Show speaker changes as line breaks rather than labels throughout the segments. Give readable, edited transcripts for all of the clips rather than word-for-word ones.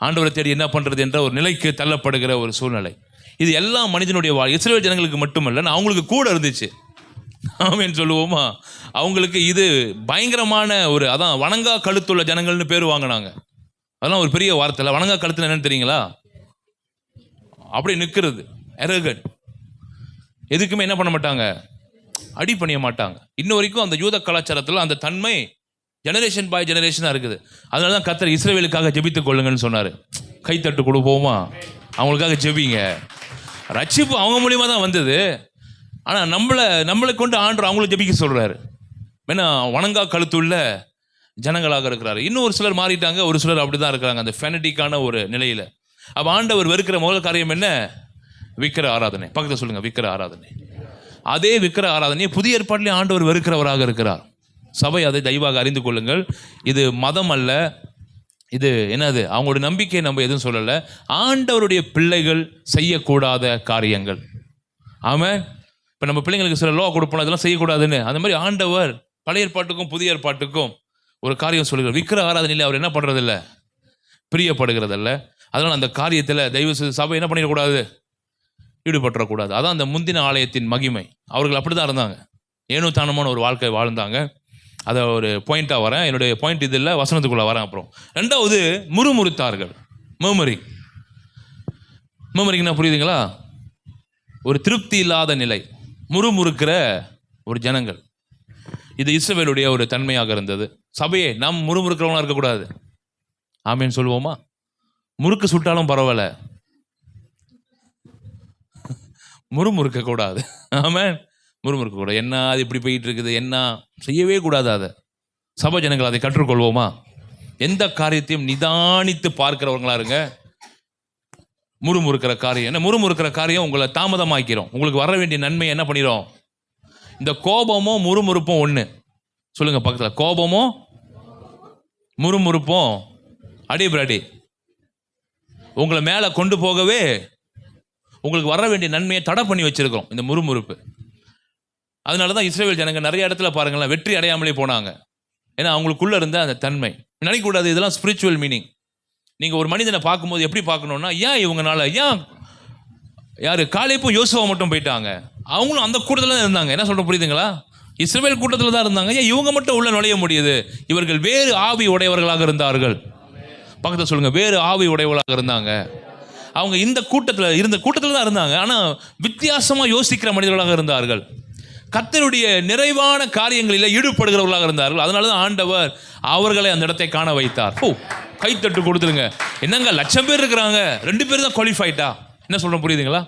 ஆண்டவரை தேடி என்ன பண்ணுறது என்ற ஒரு நிலைக்கு தள்ளப்படுகிற ஒரு சூழ்நிலை. இது எல்லா மனிதனுடைய இஸ்ரவேல் ஜனங்களுக்கு மட்டுமல்ல, அவங்களுக்கு கூட இருந்துச்சு. ஆமேன்னு சொல்லுவோமா? அவங்களுக்கு இது பயங்கரமான ஒரு, அதான் வணங்கா கழுத்துள்ள ஜனங்கள்னு பேர் வாங்கினாங்க. அதெல்லாம் ஒரு பெரிய வார்த்தை. வணங்கா கழுத்துல என்னன்னு தெரியுங்களா? அப்படி நிற்கிறது, அரகன்ட். எதுக்குமே என்ன பண்ண மாட்டாங்க, அடி பண்ணிய மாட்டாங்க. இன்ன வரைக்கும் அந்த யூத கலாச்சாரத்தில் அந்த தன்மை ஜெனரேஷன் பாய் ஜெனரேஷனாக இருக்குது. அதனால தான் கர்த்தர் இஸ்ரவேலுக்காக ஜெபித்துக் கொள்ளுங்கன்னு சொன்னார். கைத்தட்டு கொடுப்போமா? அவங்களுக்காக ஜெபிங்க. ரட்சிப்பு அவங்க மூலியமாக தான் வந்தது. ஆனால் நம்மளை கொண்டு ஆண்டவர் அவங்களும் ஜெபிக்க சொல்கிறாரு. ஏன்னா வணங்கா கழுத்துள்ள ஜனங்களாக இருக்கிறாரு. இன்னும் ஒரு சிலர் மாறிட்டாங்க, ஒரு சிலர் அப்படி தான் இருக்கிறாங்க, அந்த ஃபெனட்டிக்கான ஒரு நிலையில். அப்போ ஆண்டவர் வெறுக்கிற முதல் காரியம் என்ன? விக்கிர ஆராதனை. பக்கத்தில் சொல்லுங்க, விக்கிர ஆராதனை. அதே விக்கிர ஆராதனையை புதிய ஏற்பாட்டிலே ஆண்டவர் வெறுக்கிறவராக இருக்கிறார். சபை அதை தயவாக அறிந்து கொள்ளுங்கள். இது மதம் அல்ல, இது என்னது, அவங்களுடைய நம்பிக்கையை நம்ம எதுவும் சொல்லலை. ஆண்டவருடைய பிள்ளைகள் செய்யக்கூடாத காரியங்கள். ஆமாம். இப்போ நம்ம பிள்ளைங்களுக்கு சில லோ கொடுப்போம், அதெல்லாம் செய்யக்கூடாதுன்னு. அந்த மாதிரி ஆண்டவர் பழைய ஏற்பாட்டுக்கும் புதிய ஏற்பாட்டுக்கும் ஒரு காரியம் சொல்லுகிறார். விக்கிர ஆராதனையில் அவர் என்ன பண்ணுறதில்ல, பிரியப்படுகிறதில்ல. அதனால் அந்த காரியத்தில் தயவு செய்து சபை என்ன பண்ணிடக்கூடாது, ஈடுபட்டுறக்கூடாது. அதான் அந்த முந்தின ஆலயத்தின் மகிமை. அவர்கள் அப்படி தான் இருந்தாங்க, ஏனோ தானமான ஒரு வாழ்க்கை வாழ்ந்தாங்க. அதை ஒரு பாயிண்ட்டாக வரேன், என்னுடைய பாயிண்ட் இது இல்லை, வசனத்துக்குள்ளே வரேன். அப்புறம் ரெண்டாவது, முறுமுறுத்தார்கள். மெமரிங்னா புரியுதுங்களா? ஒரு திருப்தி இல்லாத நிலை, முறுமுறுக்கிற ஒரு ஜனங்கள். இது இஸ்ரவேலுடைய ஒரு தன்மையாக இருந்தது. சபையே நாம் முறுமுறுக்கிறவங்களா இருக்கக்கூடாது. ஆமேன்னு சொல்லுவோமா? முறுக்கு சுட்டாலும் பரவாயில்ல, முறுமுறுக்க கூடாது. ஆமேன். முறுமுறுக்க கூடாது. என்ன அது இப்படி போயிட்டு இருக்குது, என்ன செய்யவே கூடாது. அதை சபை ஜனங்கள் அதை கற்றுக்கொள்வோமா? எந்த காரியத்தையும் நிதானித்து பார்க்கிறவங்களா இருங்க. முறுமுறுக்கிற காரியம் என்ன? முறுமுறுக்கிற காரியம் உங்களை தாமதமாக்கிறோம். உங்களுக்கு வர வேண்டிய நன்மை என்ன பண்ணிடும்? இந்த கோபமும் முறுமுறுப்பும் ஒன்று. சொல்லுங்க பக்கத்தில், கோபமும் முறுமுறுப்பும் அடிபடி உங்களை மேலே கொண்டு போகவே உங்களுக்கு வர வேண்டிய நன்மையை தடை பண்ணி வச்சிருக்கோம் இந்த முறுமுறுப்பு. அதனால தான் இஸ்ரவேல் ஜனங்க நிறைய இடத்துல பாருங்களேன் வெற்றி அடையாமலே போனாங்க. ஏன்னா அவங்களுக்குள்ள இருந்த அந்த தன்மை. நினைக்கக்கூடாது இதெல்லாம் ஸ்பிரிச்சுவல் மீனிங். நீங்கள் ஒரு மனிதனை பார்க்கும்போது எப்படி பார்க்கணுன்னா, ஏன் இவங்கனால, ஏன் யார் காலேப்பும் யோசுவா மட்டும் போயிட்டாங்க? அவங்களும் அந்த கூட்டத்தில் தான் இருந்தாங்க. என்ன சொல்ற புரியுதுங்களா? இஸ்ரவேல் கூட்டத்தில் தான் இருந்தாங்க. ஏன் இவங்க மட்டும் உள்ள நுழைய முடியுது? இவர்கள் வேறு ஆவி உடையவர்களாக இருந்தார்கள். பக்கத்தில் சொல்லுங்க, வேறு ஆவி உடையவர்களாக இருந்தாங்க. அவங்க இந்த கூட்டத்தில் தான் இருந்தாங்க. ஆனால் வித்தியாசமாக யோசிக்கிற மனிதர்களாக இருந்தார்கள். கர்த்தருடைய நிறைவான காரியங்களில் ஈடுபடுகிறவர்களாக இருந்தார்கள். அதனால தான் ஆண்டவர் அவர்களை அந்த இடத்தை காண வைத்தார். கைத்தட்டு கொடுத்துருங்க. என்னங்க 1,00,000 பேர் இருக்கிறாங்க, 2 பேர் தான் குவாலிஃபைட்டா? என்ன சொல்கிறோம் புரியுதுங்களா?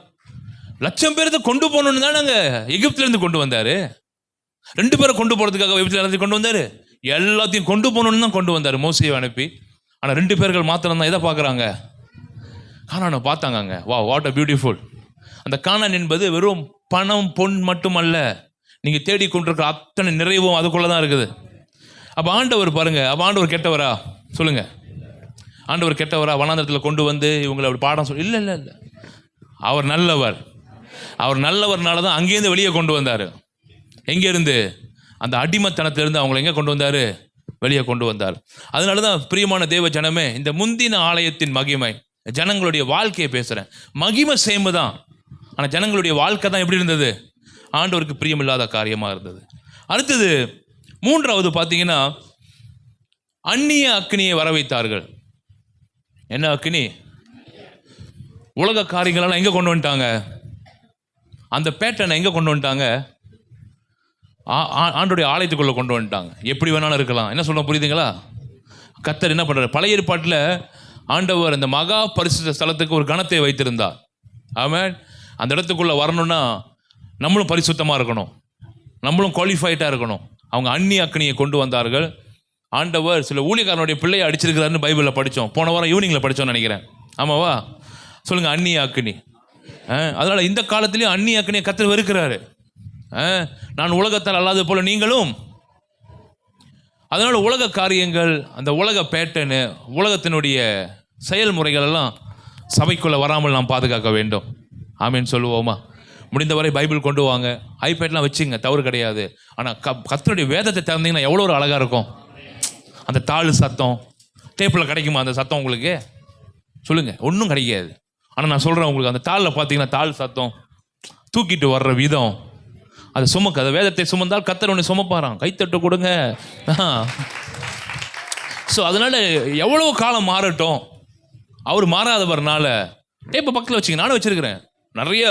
1,00,000 பேர் கொண்டு போகணுன்னு தான் நாங்கள் எகிப்திலேருந்து கொண்டு வந்தார். 2 பேரை கொண்டு போகிறதுக்காக எகிப்திலேருந்து கொண்டு வந்தார். எல்லாத்தையும் கொண்டு போகணுன்னு தான் கொண்டு வந்தார் மோசேயை அனுப்பி. ஆனால் 2 பேர்கள் மாத்திரம் தான் எதை பார்க்குறாங்க? கானானை பார்த்தாங்க. வா, வாட் அ பியூட்டிஃபுல். அந்த கானான் என்பது வெறும் பணம் பொன் மட்டுமல்ல, நீங்கள் தேடிக்கொண்டிருக்கிற அத்தனை நிறைவும் அதுக்குள்ளே தான் இருக்குது. அப்போ ஆண்டவர் பாருங்க, அப்போ ஆண்டவர் கெட்டவரா? சொல்லுங்க, ஆண்டவர் கெட்டவரா? வனாந்தரத்தில் கொண்டு வந்து இவங்களை அப்படி பாடம் இல்லை இல்லை இல்லை. அவர் நல்லவர். அவர் நல்லவர்னால தான் அங்கேருந்து வெளியே கொண்டு வந்தார். எங்கேருந்து? அந்த அடிமத்தனத்திலிருந்து அவங்களை எங்கே கொண்டு வந்தார்? வெளியே கொண்டு வந்தார். அதனால தான் பிரியமான தேவ ஜனமே, இந்த முந்தின ஆலயத்தின் மகிமை, ஜனங்களுடைய வாழ்க்கையை பேசுகிறேன். மகிமை சேமு தான், ஆனால் ஜனங்களுடைய வாழ்க்கை தான் எப்படி இருந்தது? ஆண்டவருக்கு பிரியமில்லாத காரியமாக இருந்தது. அடுத்தது 3வது பார்த்தீங்கன்னா, அந்நிய அக்னியை வர வைத்தார்கள். என்ன அக்னி? உலக காரியங்களெல்லாம் எங்கே கொண்டு வந்துட்டாங்க? அந்த பேட்டர்னை எங்கே கொண்டு வந்துட்டாங்க? ஆண்டோடைய ஆலயத்துக்குள்ளே கொண்டு வந்துட்டாங்க. எப்படி வேணாலும் இருக்கலாம். என்ன சொல்ல புரியுதுங்களா? கர்த்தர் என்ன பண்ணுறாரு? பழைய ஏற்பாட்டில் ஆண்டவர் அந்த மகா பரிசுத்த ஸ்தலத்துக்கு ஒரு கணத்தை வைத்திருந்தார். ஆமென். அந்த இடத்துக்குள்ளே வரணும்னா நம்மளும் பரிசுத்தமாக இருக்கணும், நம்மளும் குவாலிஃபைட்டாக இருக்கணும். அவங்க அந்நிய அக்னியை கொண்டு வந்தார்கள். ஆண்டவர் சில ஊழியக்காரனுடைய பிள்ளையை அடிச்சிருக்கிறாருன்னு பைபிளில் படித்தோம். போன வாரம் ஈவினிங்கில் படித்தோன்னு நினைக்கிறேன். ஆமாவா? சொல்லுங்கள், அந்நிய அக்னி. அதனால் இந்த காலத்துலேயும் அந்நிய அக்னியை கர்த்தர் வெறுக்கிறாரு. நான் உலகத்தால் அல்லாத போல நீங்களும். அதனால் உலக காரியங்கள், அந்த உலக பேட்டர்னு, உலகத்தினுடைய செயல்முறைகள் எல்லாம் சபைக்குள்ளே வராமல் நாம் பாதுகாக்க வேண்டும். ஆமேன்னு சொல்லுவோமா? முடிந்தவரை பைபிள் கொண்டு வாங்க, ஐபேட்லாம் வச்சுங்க, தவறு கிடையாது. ஆனால் கர்த்தருடைய வேதத்தை திறந்தீங்கன்னா எவ்வளோ ஒரு அழகாக இருக்கும். அந்த தாழ் சத்தம் டேப்பில் கிடைக்குமா? அந்த சத்தம் உங்களுக்கு சொல்லுங்க, ஒன்றும் கிடைக்காது. ஆனால் நான் சொல்கிறேன் உங்களுக்கு, அந்த தாளில் பார்த்தீங்கன்னா தாள் சத்தம், தூக்கிட்டு வர்ற விதம், அது சுமக்க, அதை வேதத்தை சுமந்தால் கர்த்தர் உன்னை சுமப்பாராம். கைத்தட்டு கொடுங்க. ஸோ அதனால எவ்வளோ காலம் மாறட்டும், அவர் மாறாதவர்னால டேப்பை பக்கத்தில் வச்சுங்க. நானும் வச்சிருக்கிறேன், நிறைய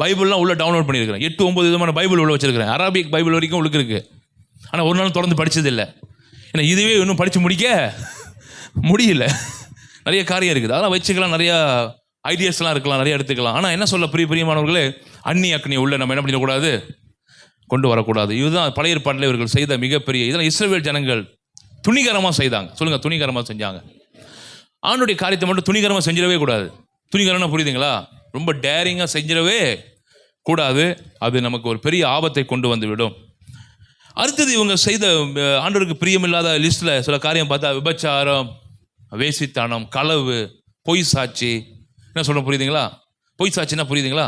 பைபிள்லாம் உள்ள டவுன்லோட் பண்ணியிருக்கிறேன். 8-9 விதமான பைபிள் உள்ள வச்சிருக்கிறேன். அரபிக் பைபிள் வரைக்கும் உள்ளுக்கு இருக்கு. ஆனால் ஒரு நாள் தொடர்ந்து படித்ததில்லை. ஏன்னா இதுவே இன்னும் படித்து முடிக்க முடியல. நிறைய காரியம் இருக்குது, அதெல்லாம் வச்சுக்கலாம், நிறையா ஐடியாஸ்லாம் இருக்கலாம், நிறைய எடுத்துக்கலாம். ஆனால் என்ன சொல்ல பிரியமானவர்களே, அந்நிய அக்னியை உள்ள நம்ம என்ன பண்ணிடக்கூடாது, கொண்டு வரக்கூடாது. இதுதான் பழைய ஏற்பாட்டில் இவர்கள் செய்த மிகப்பெரிய, இதெல்லாம் இஸ்ரவேல் ஜனங்கள் துணிகரமாக செய்தாங்க. சொல்லுங்க, துணிகரமாக செஞ்சாங்க. ஆண்டுடைய காரியத்தை மட்டும் துணிகரமாக செஞ்சிடவே கூடாது. துணிகரம்னா புரியுதுங்களா? ரொம்ப டேரிங்காக செஞ்சிடவே கூடாது. அது நமக்கு ஒரு பெரிய ஆபத்தை கொண்டு வந்து விடும். அடுத்தது இவங்க செய்த ஆண்டவருக்கு பிரியமில்லாத லிஸ்ட்டில் சில காரியம் பார்த்தா, விபச்சாரம், வேசித்தனம், களவு, பொய் சாட்சி. என்ன சொல்ல புரியுதுங்களா? பொய் சாட்சின்னா புரியுதுங்களா?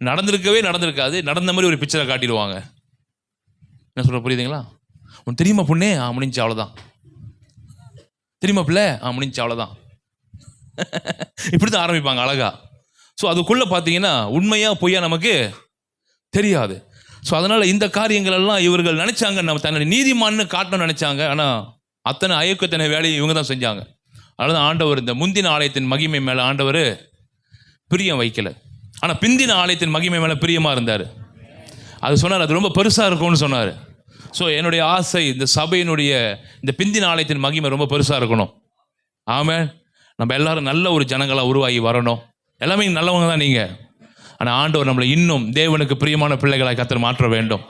நடந்திருக்காது, நடந்த மாதிரி ஒரு பிக்சரை காட்டிடுவாங்க. என்ன சொல்ல புரியுதுங்களா? உனக்கு தெரியுமா பொண்ணே? முடிஞ்சு அவ்வளோதான். தெரியுமா பிள்ளை? முடிஞ்சு அவ்வளோதான். இப்படி தான் ஆரம்பிப்பாங்க அழகா. ஸோ அதுக்குள்ளே பார்த்தீங்கன்னா உண்மையாக பொய்யா நமக்கு தெரியாது. ஸோ அதனால் இந்த காரியங்கள் எல்லாம் இவர்கள் நினச்சாங்க, நம்ம தன்னை நீதிமான்னு காட்டணும்னு நினச்சாங்க. ஆனால் அத்தனை அயக்கத்தனை வேலையை இவங்க தான் செஞ்சாங்க. அதனால தான் ஆண்டவர் இந்த முந்தின ஆலயத்தின் மகிமை மேலே ஆண்டவர் பிரியம் வைக்கலை. ஆனால் பிந்தின ஆலயத்தின் மகிமை மேலே பிரியமாக இருந்தார். அது சொன்னார், அது ரொம்ப பெருசாக இருக்கும்னு சொன்னார். ஸோ என்னுடைய ஆசை, இந்த சபையினுடைய இந்த பிந்தின ஆலயத்தின் மகிமை ரொம்ப பெருசாக இருக்கணும். ஆமென். நம்ம எல்லாரும் நல்ல ஒரு ஜனங்களாக உருவாகி வரணும். எல்லாமே நல்லவங்க தான் நீங்கள். ஆனால் ஆண்டவர் நம்மளை இன்னும் தேவனுக்கு பிரியமான பிள்ளைகளாக கர்த்தர் மாற்ற வேண்டும்.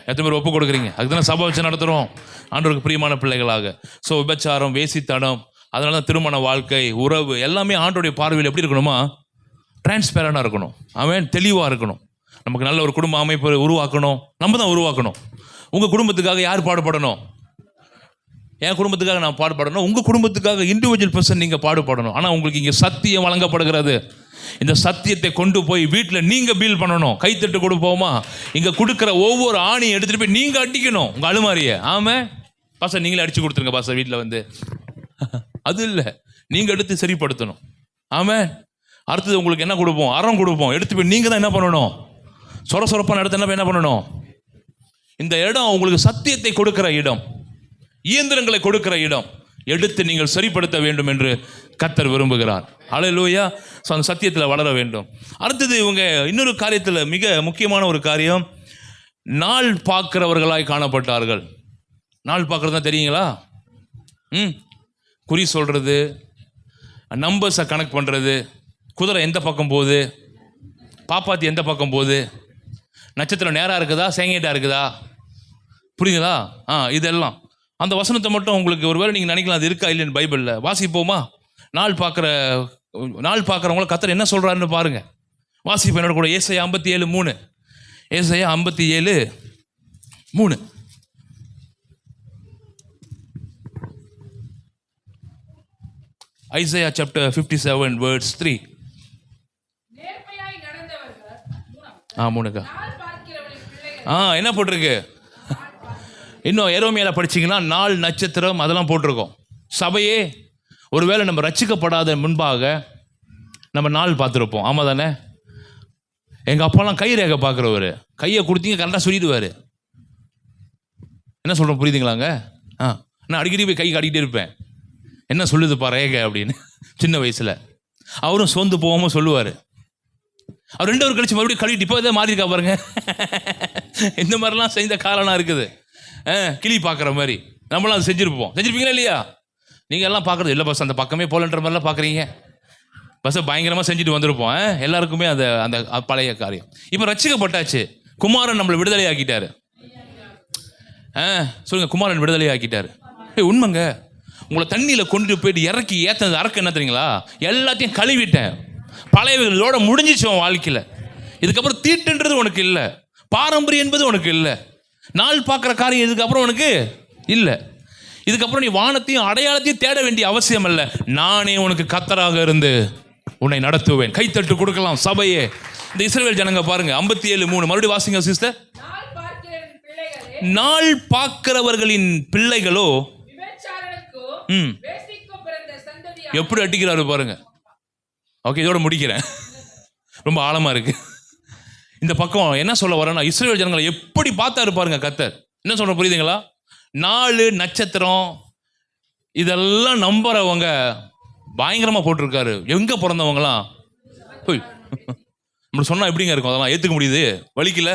எத்தனை பேர் ஒப்பு கொடுக்குறீங்க? அதுக்கு தானே சபை வச்சு நடத்துகிறோம், ஆண்டவருக்கு பிரியமான பிள்ளைகளாக. ஸோ விபச்சாரம், வேசித்தனம், அதனால தான் திருமண வாழ்க்கை, உறவு எல்லாமே ஆண்டோடைய பார்வையில் எப்படி இருக்கணுமா? டிரான்ஸ்பேரண்டாக இருக்கணும். அவன் தெளிவாக இருக்கணும். நமக்கு நல்ல ஒரு குடும்ப அமைப்பு உருவாக்கணும். நம்ம தான் உருவாக்கணும். உங்கள் குடும்பத்துக்காக யார் பாடுபடணும்? என் குடும்பத்துக்காக நான் பாடுபடணும். உங்கள் குடும்பத்துக்காக இண்டிவிஜுவல் பர்சன் நீங்கள் பாடுபடணும். ஆனால் உங்களுக்கு இங்கே சத்தியம் வழங்கப்படுகிறது. இந்த சத்தியத்தை கொண்டு போய் வீட்டில் நீங்கள் பீல் பண்ணணும். கைத்தட்டு கொடுப்போமா? இங்கே கொடுக்குற ஒவ்வொரு ஆணியை எடுத்துகிட்டு போய் நீங்கள் அடிக்கணும் உங்கள் அலுமாரியை. ஆமாம் பாச, நீங்களே அடித்து கொடுத்துருங்க பாச வீட்டில் வந்து. அது இல்லை, நீங்கள் எடுத்து சரிப்படுத்தணும். ஆமாம். அடுத்தது உங்களுக்கு என்ன கொடுப்போம்? அறம் கொடுப்போம். எடுத்து போய் நீங்கள் தான் என்ன பண்ணணும்? சொரப்பான இடத்துல என்ன பண்ணணும்? இந்த இடம் உங்களுக்கு சத்தியத்தை கொடுக்கிற இடம், இயந்திரங்களை கொடுக்கிற இடம். எடுத்து நீங்கள் சரிப்படுத்த வேண்டும் என்று கர்த்தர் விரும்புகிறார். ஹல்லேலூயா. ஸோ அந்த சத்தியத்தில் வளர வேண்டும். அடுத்தது இவங்க இன்னொரு காரியத்தில் மிக முக்கியமான ஒரு காரியம், நாள் பார்க்கிறவர்களாய் காணப்பட்டார்கள். நாள் பார்க்குறது தான் தெரியுங்களா? குறி சொல்கிறது, நம்பர்ஸை கனெக்ட் பண்ணுறது, குதிரை எந்த பக்கம் போகுது, பாப்பாத்தி எந்த பக்கம் போகுது, நட்சத்திரம் நேராக இருக்குதா சேங்கேட்டாக இருக்குதா, புரியுங்களா? இதெல்லாம் அந்த வசனத்தை மட்டும் உங்களுக்கு ஒருவேளை நீங்கள் நினைக்கலாம் அது இருக்கா இல்லைன்னு பைபிளில் வாசிப்போமா? நாள் பார்க்குறவங்கள கர்த்தர் என்ன சொல்கிறாருன்னு பாருங்கள். வாசிப்போம் என்னோட கூட. ஏசாயா 57:3. ஏசாயா 57:3. Isaiah chapter 57 verse 3. என்ன போட்டிருக்கு? இன்னும் எரோமியால படிச்சிங்கன்னா நாள், நட்சத்திரம் அதெல்லாம் போட்டிருக்கோம். சபையே ஒருவேளை நம்ம ரட்சிக்கப்படாத முன்பாக நம்ம நாள் பார்த்துருப்போம். ஆமாம் தானே? எங்கள் அப்பாலாம் கை ரேகை பார்க்குறவர், கையை கொடுத்தீங்க கரெக்டாக சொல்லிடுவார். என்ன சொல்கிறோம் புரியுதுங்களாங்க? நான் அடிக்கடி போய் கை காட்டிக்கிட்டே இருப்பேன், என்ன சொல்லுதுப்பா ரேகை அப்படின்னு. சின்ன வயசில் அவரும் சோர்ந்து போகாமல் சொல்லுவார். அவர் 2 hour கழிச்சு மறுபடியும் கழுவிட்டு இப்போ தான் மாறியிருக்கா பாருங்க. இந்த மாதிரிலாம் செய்த காலம்லாம் இருக்குது. கிளி பார்க்குற மாதிரி நம்மளாம் அது செஞ்சுருப்பீங்களா இல்லையா? நீங்கள் எல்லாம் பார்க்குறது இல்லை பஸ், அந்த பக்கமே போலன்ற மாதிரிலாம் பார்க்குறீங்க. பஸ்ஸை பயங்கரமாக செஞ்சுட்டு வந்திருப்போம். எல்லாருக்குமே அந்த பழைய காரியம். இப்போ ரட்சிக்கப்பட்டாச்சு, குமாரன் நம்மளை விடுதலை ஆக்கிட்டாரு. சொல்லுங்க, குமாரன் விடுதலை ஆக்கிட்டாரு. உண்மைங்க. உங்களை தண்ணியில் கொண்டு போயிட்டு இறக்கி ஏற்றது அரக்கு என்ன தெரியுங்களா? எல்லாத்தையும் கழுவிட்டேன். பழையவர்களோட முடிஞ்சிச்சு உன் வாழ்க்கையில். இதுக்கப்புறம் தீட்டுன்றது உனக்கு இல்லை, பாரம்பரியம் என்பது உனக்கு இல்லை, நாள் பார்க்குற காரியம் இதுக்கப்புறம் உனக்கு இல்லை. இதுக்கப்புறம் நீ வானத்தையும் அடையாளத்தையும் தேட வேண்டிய அவசியம் இல்லை. நானே உனக்கு கர்த்தராக இருந்து உன்னை நடத்துவேன். கைத்தட்டு கொடுக்கலாம் சபையே. இந்த இஸ்ரவேல் ஜனங்க பாருங்க, 57:3 மறுபடியும் வாசிங்க சிஸ்டர். நாள் பார்க்கிறவர்களின் பிள்ளைகளோ எப்படி அடிக்கிறாரு பாருங்க. ஓகே, இதோட முடிக்கிறேன். ரொம்ப ஆழமாக இருக்கு. இந்த பக்கம் என்ன சொல்ல வரேன்னா, இஸ்ரவேல் ஜனங்களை எப்படி பார்த்தா இருப்பாருங்க கர்த்தர். என்ன சொல்ற புரியுதுங்களா? 4 நட்சத்திரம் இதெல்லாம் நம்புறவங்க பயங்கரமா போட்டிருக்காரு. எங்க பிறந்தவங்களாம் நம்ம சொன்னா எப்படிங்க இருக்கும்? அதெல்லாம் ஏத்துக்க முடியுது? வலிக்கல?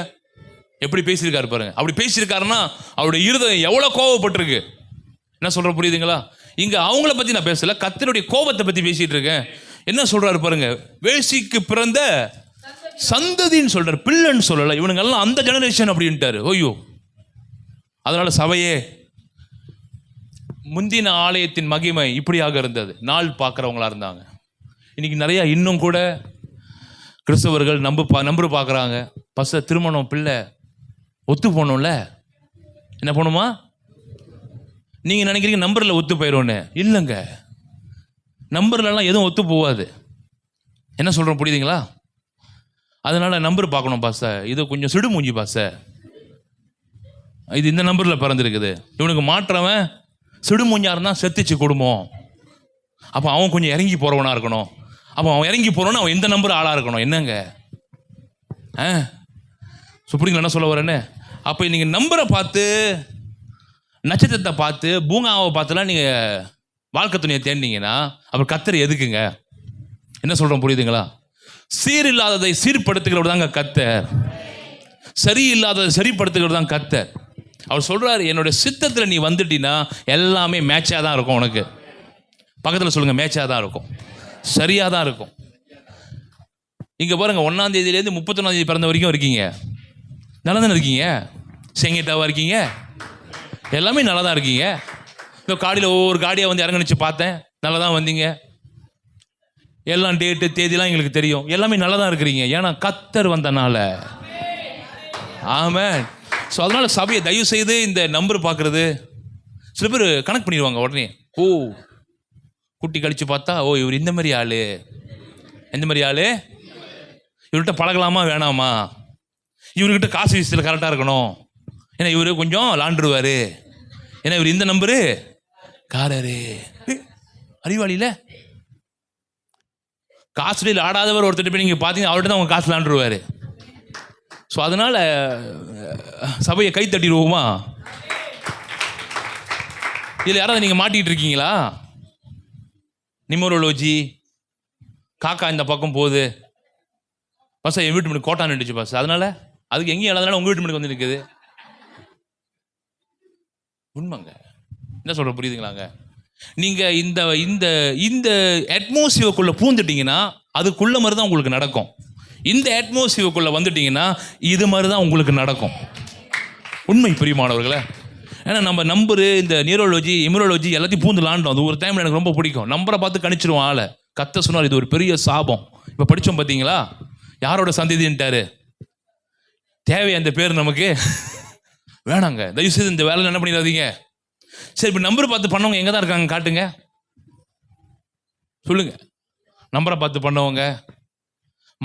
எப்படி பேசியிருக்காரு பாருங்க. அப்படி பேசியிருக்காருன்னா அவருடைய இருதயம் எவ்வளவு கோவப்பட்டிருக்கு. என்ன சொல்ற புரியுதுங்களா? இங்க அவங்கள பத்தி நான் பேசல, கர்த்தருடைய கோபத்தை பத்தி பேசிட்டு இருக்கேன். என்ன சொல்றாரு பாருங்க, வேசிக்கு பிறந்த சந்ததின்னு சொல்றாரு, பிள்ளைன்னு சொல்லல. இவனுங்க எல்லாம் அந்த ஜெனரேஷன் அப்படின்ட்டாரு. ஐயோ, அதனால சபையே முந்தின ஆலயத்தின் மகிமை இப்படியாக இருந்தது. நாள் பார்க்குறவங்களா இருந்தாங்க. இன்னைக்கு நிறைய இன்னும் கூட கிறிஸ்தவர்கள் நம்பர் பார்க்குறாங்க. திருமணம் பிள்ளை ஒத்து போகணும்ல, என்ன பண்ணுமா? நீங்கள் நினைக்கிறீங்க நம்பரில் ஒத்து போயிடும்னு. இல்லைங்க, நம்பர்லலாம் எதுவும் ஒத்து போகாது. என்ன சொல்கிறோம் புரியுதுங்களா? அதனால் நம்பர் பார்க்கணும் பாஸ்டர், இது கொஞ்சம் சிடு மூஞ்சி பாஸ்டர், இது இந்த நம்பரில் பிறந்திருக்குது. இவனுக்கு மாற்றவன் சிடு மூஞ்சாக இருந்தால் செத்துச்சு குடும்பம். அப்போ அவன் கொஞ்சம் இறங்கி போகிறவனாக இருக்கணும். அப்போ அவன் இறங்கி போகிறவனா அவன் எந்த நம்பர் ஆளாக இருக்கணும். என்னங்க புரியுங்களா என்ன சொல்ல வரேன்னு? அப்போ நீங்கள் நம்பரை பார்த்து, நட்சத்திரத்தை பார்த்து, பூங்காவை பார்த்துலாம் நீங்கள் வாழ்க்கை துணையை தேடினீங்கன்னா அப்புறம் கர்த்தர் எதுக்குங்க? என்ன சொல்கிறோம் புரியுதுங்களா? சீர் இல்லாததை சீர்படுத்துகிறவர் தாங்க கர்த்தர். சரியில்லாததை சரிப்படுத்துகிறது தான் கர்த்தர். அவர் சொல்கிறாரு, என்னோட சித்தத்தில் நீ வந்துட்டீன்னா எல்லாமே மேட்சாக தான் இருக்கும். உனக்கு பக்கத்தில் சொல்லுங்கள், மேட்சாக தான் இருக்கும், சரியாக தான் இருக்கும். இங்கே பாருங்கள், 1ஆம் தேதியிலேருந்து 31ஆம் தேதி பிறந்த வரைக்கும் இருக்கீங்க, நல்லா தானே இருக்கீங்க? செங்கிட்டாவாக இருக்கீங்க, எல்லாமே நல்லா தான் இருக்கீங்க. இந்த காடியில் ஒவ்வொரு காடியாக வந்து இறங்கணிச்சு பார்த்தேன், நல்லா தான் வந்தீங்க. எல்லாம் டேட்டு தேதியெல்லாம் எங்களுக்கு தெரியும், எல்லாமே நல்லா தான் இருக்கிறீங்க. ஏன்னா கர்த்தர் வந்தனால. ஆமென். ஸோ அதனால் சபையை தயவு செய்து இந்த நம்பர் பார்க்குறது, சில பேர் கனெக்ட் பண்ணிடுவாங்க உடனே. ஓ, குட்டி கழித்து பார்த்தா, ஓ இவர் இந்த மாதிரி ஆள், எந்த மாதிரி ஆள், இவர்கிட்ட பழகலாமா வேணாமா, இவர்கிட்ட காசு விஷயத்தில் கரெக்டாக இருக்கணும், ஏன்னா இவர் கொஞ்சம் லாண்டுருவார், ஏன்னா இவர் இந்த நம்பரு காரரு. அறிவாளியில் காசுல ஆடாதவர் ஒருத்தர் போய் நீங்கள் பார்த்தீங்கன்னா அவர்கிட்ட தான் அவங்க காசு லாண்டுருவார். ஸோ அதனால் சபையை கை தட்டிடுவோமா? இதில் யாராவது நீங்கள் மாட்டிகிட்டு இருக்கீங்களா? நிமரோலோஜி காக்கா இந்த பக்கம் போகுது பஸ், என் வீட்டு மணிக்கு கோட்டா நின்றுச்சு பஸ், அதனால அதுக்கு எங்கேயும் இல்லாதனால உங்கள் வீட்டு மணிக்கு வந்து நிற்குது. உண்மைங்க. என்ன சொல்கிற புரியுதுங்களாங்க? நீங்கள் இந்த இந்த இந்த அட்மாஸ்பியருக்குள்ளே பூந்துட்டீங்கன்னா அதுக்குள்ள மாதிரி தான் உங்களுக்கு நடக்கும். இந்த அட்மாஸ்பியருக்குள்ளே வந்துட்டீங்கன்னா இது மாதிரி தான் உங்களுக்கு நடக்கும். உண்மை பிரியமானவர்களே. ஏன்னா நம்ம நம்பரு, இந்த நியூரோலஜி, எமிரோலஜி எல்லாத்தையும் பூந்துலாண்டோம். அது ஒரு டைமில் எனக்கு ரொம்ப பிடிக்கும். நம்பரை பார்த்து கணிச்சிருவோம் ஆளை. கர்த்தர் சொன்னார், இது ஒரு பெரிய சாபம். இப்போ படித்தோம் பார்த்தீங்களா, யாரோட சந்ததின்ட்டாரு. தேவை அந்த பேர் நமக்கு வேணாங்க. தயவுசெய்து இந்த வேலை என்ன பண்ணிடாதீங்க. சரி, இப்போ நம்பரை பார்த்து பண்ணவங்க எங்கே தான் இருக்காங்க காட்டுங்க, சொல்லுங்க. நம்பரை பார்த்து பண்ணவங்க,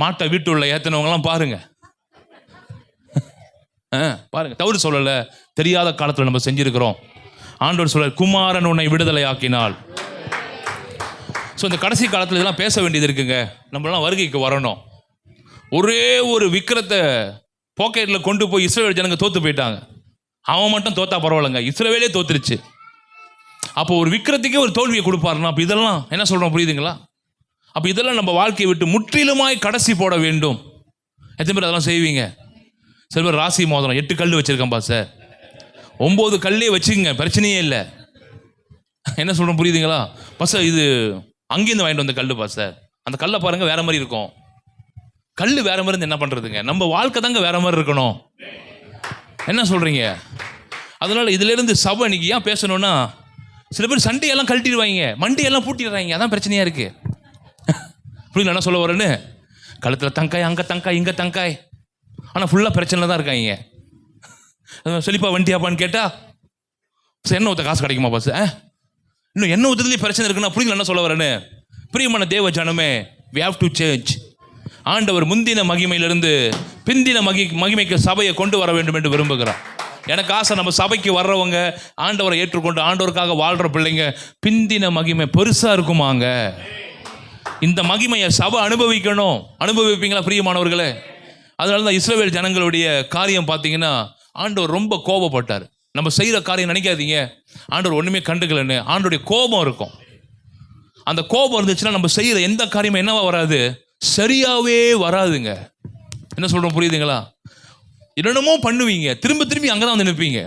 மாட்டை வீட்டு உள்ள ஏற்றினவங்களாம் பாருங்க. பாருங்க, தவறு சொல்லலை. தெரியாத காலத்தில் நம்ம செஞ்சிருக்கிறோம். ஆண்டவர் சொல்ல, குமாரன் உன்னை விடுதலை ஆக்கினால். ஸோ இந்த கடைசி காலத்தில் இதெல்லாம் பேச வேண்டியது இருக்குங்க. நம்மளாம் வருகைக்கு வரணும். ஒரே ஒரு விக்கிரத்தை பாக்கெட்டில் கொண்டு போய் இஸ்ரவேல் ஜனங்க தோத்து போயிட்டாங்க. அவன் மட்டும் தோத்தா பரவாயில்லைங்க, இஸ்ரவேலே தோத்துருச்சு. அப்போ ஒரு விக்கிரத்துக்கே ஒரு தோல்வியை கொடுப்பாருன்னா அப்போ இதெல்லாம் என்ன சொல்கிறோம் புரியுதுங்களா? அப்போ இதெல்லாம் நம்ம வாழ்க்கையை விட்டு முற்றிலுமாய் கடைசி போட வேண்டும். எத்தனை பேர் அதெல்லாம் செய்வீங்க? சில பேர் ராசி மோதிரம் 8 கல் வச்சுருக்கேன் சார், 9 கல்லே வச்சுக்கோங்க, பிரச்சனையே இல்லை. என்ன சொல்கிறோம் புரியுதுங்களா? சார் இது அங்கேருந்து வாங்கிட்டு வந்த கல் சார், அந்த கல்லை பாருங்கள் வேற மாதிரி இருக்கும். கல் வேற மாதிரி இருந்து என்ன பண்ணுறதுங்க? நம்ம வாழ்க்கை தாங்க வேற மாதிரி இருக்கணும். என்ன சொல்கிறீங்க? அதனால் இதிலேருந்து சபை இன்னைக்கு ஏன் பேசணும்னா, சில பேர் சண்டையெல்லாம் கழட்டிடுவாங்க, மண்டியெல்லாம் பூட்டிடுறாங்க, அதான் பிரச்சனையாக இருக்குது. புரியல என்ன சொல்ல வரேன்னு? கழுத்தில் தங்காய், அங்கே தங்காய், இங்கே தங்காய், ஆனால் ஃபுல்லாக பிரச்சனை தான் இருக்காங்க. செழிப்பா வண்டியாப்பான்னு கேட்டால் எண்ணெய் ஊற்ற காசு கிடைக்குமா பஸ்? இன்னும் எண்ணெய் ஊற்றுலேயே பிரச்சனை இருக்குன்னா புரியல என்ன சொல்ல வரேன்னு? பிரியமான தேவ ஜனமே, we have to change. ஆண்டவர் முந்தின மகிமையிலிருந்து பிந்தின மகிமைக்கு சபையை கொண்டு வர வேண்டும் என்று விரும்புகிறார். எனக்கு ஆசை, நம்ம சபைக்கு வர்றவங்க, ஆண்டவரை ஏற்றுக்கொண்டு ஆண்டவருக்காக வாழ்கிற பிள்ளைங்க, பிந்தின மகிமை பெருசாக இருக்குமாங்க. இந்த மகிமையை சபை அனுபவிக்கணும். அனுபவிப்பீங்களா பிரியமானவர்களே? அதனால தான் இஸ்ரவேல் ஜனங்களுடைய காரியம் பார்த்தீங்கன்னா ஆண்டவர் ரொம்ப கோபப்பட்டார். நம்ம செய்கிற காரியம் நினைக்காதீங்க ஆண்டவர் ஒன்றுமே கண்டுக்கலன்னு. ஆண்டோடைய கோபம் இருக்கும். அந்த கோபம் இருந்துச்சுன்னா நம்ம செய்கிற எந்த காரியமும் என்னவா வராது, சரியாகவே வராதுங்க. என்ன சொல்கிறோம் புரியுதுங்களா? என்னென்னமோ பண்ணுவீங்க, திரும்ப திரும்பி அங்கே தான் வந்து நிற்பீங்க.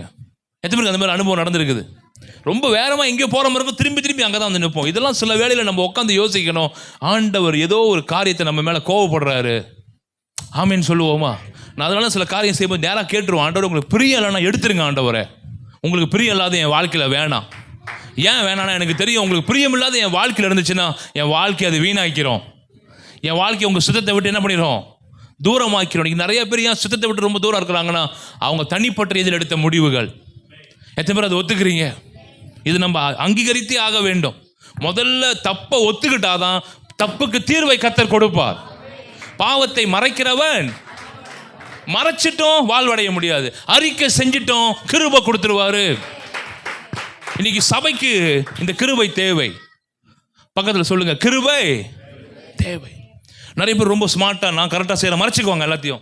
எத்தனை பேருக்கு அந்த மாதிரி அனுபவம் நடந்திருக்குது? ரொம்ப வேகமாக எங்கேயோ போகிற மாதிரி இருக்கும், திரும்பி திரும்பி அங்கே தான் வந்து நிற்போம். இதெல்லாம் சில வேளையில் நம்ம உட்காந்து யோசிக்கணும். ஆண்டவர் ஏதோ ஒரு காரியத்தை நம்ம மேலே கோவப்படுறாரு. ஆமேன்னு சொல்லுவோமா? நான் அதனால சில காரியம் செய்யும்போது நேராக கேட்டுருவோம், ஆண்டவர் உங்களுக்கு பிரியம் இல்லைன்னா எடுத்துருங்க ஆண்டவரை. உங்களுக்கு பிரியம் இல்லாத என் வாழ்க்கையில் வேணாம். ஏன் வேணான்னா எனக்கு தெரியும் உங்களுக்கு பிரியம் இல்லாத என் வாழ்க்கையில் இருந்துச்சுன்னா என் வாழ்க்கையை அது வீணாக்கிறோம். என் வாழ்க்கையை உங்கள் சித்தத்தை விட்டு என்ன பண்ணிடும், தூரமாக்கிறோம். நீங்கள் நிறைய பேர் ஏன் சித்தத்தை விட்டு ரொம்ப தூரம் இருக்கிறாங்கன்னா அவங்க தனிப்பட்ட இதில் எடுத்த முடிவுகள். எத்தனை பேர் அதை ஒத்துக்கிறீங்க? இது நம்ம அங்கீகரித்தே ஆக வேண்டும். முதல்ல தப்பை ஒத்துக்கிட்டாதான் தப்புக்கு தீர்வை கர்த்தர் கொடுப்பார். பாவத்தை மறைக்கிறவன் மறைச்சிட்டோம் வாழ்வடைய முடியாது, அறிக்கை செஞ்சிட்டோம் கிருபை கொடுத்துருவாரு. இன்னைக்கு சபைக்கு இந்த கிருபை தேவை. பக்கத்தில் சொல்லுங்க, கிருபை தேவை. நிறைய பேர் ரொம்ப ஸ்மார்ட்டா நான் கரெக்டாக செய்யற மறைச்சிக்குவாங்க எல்லாத்தையும்.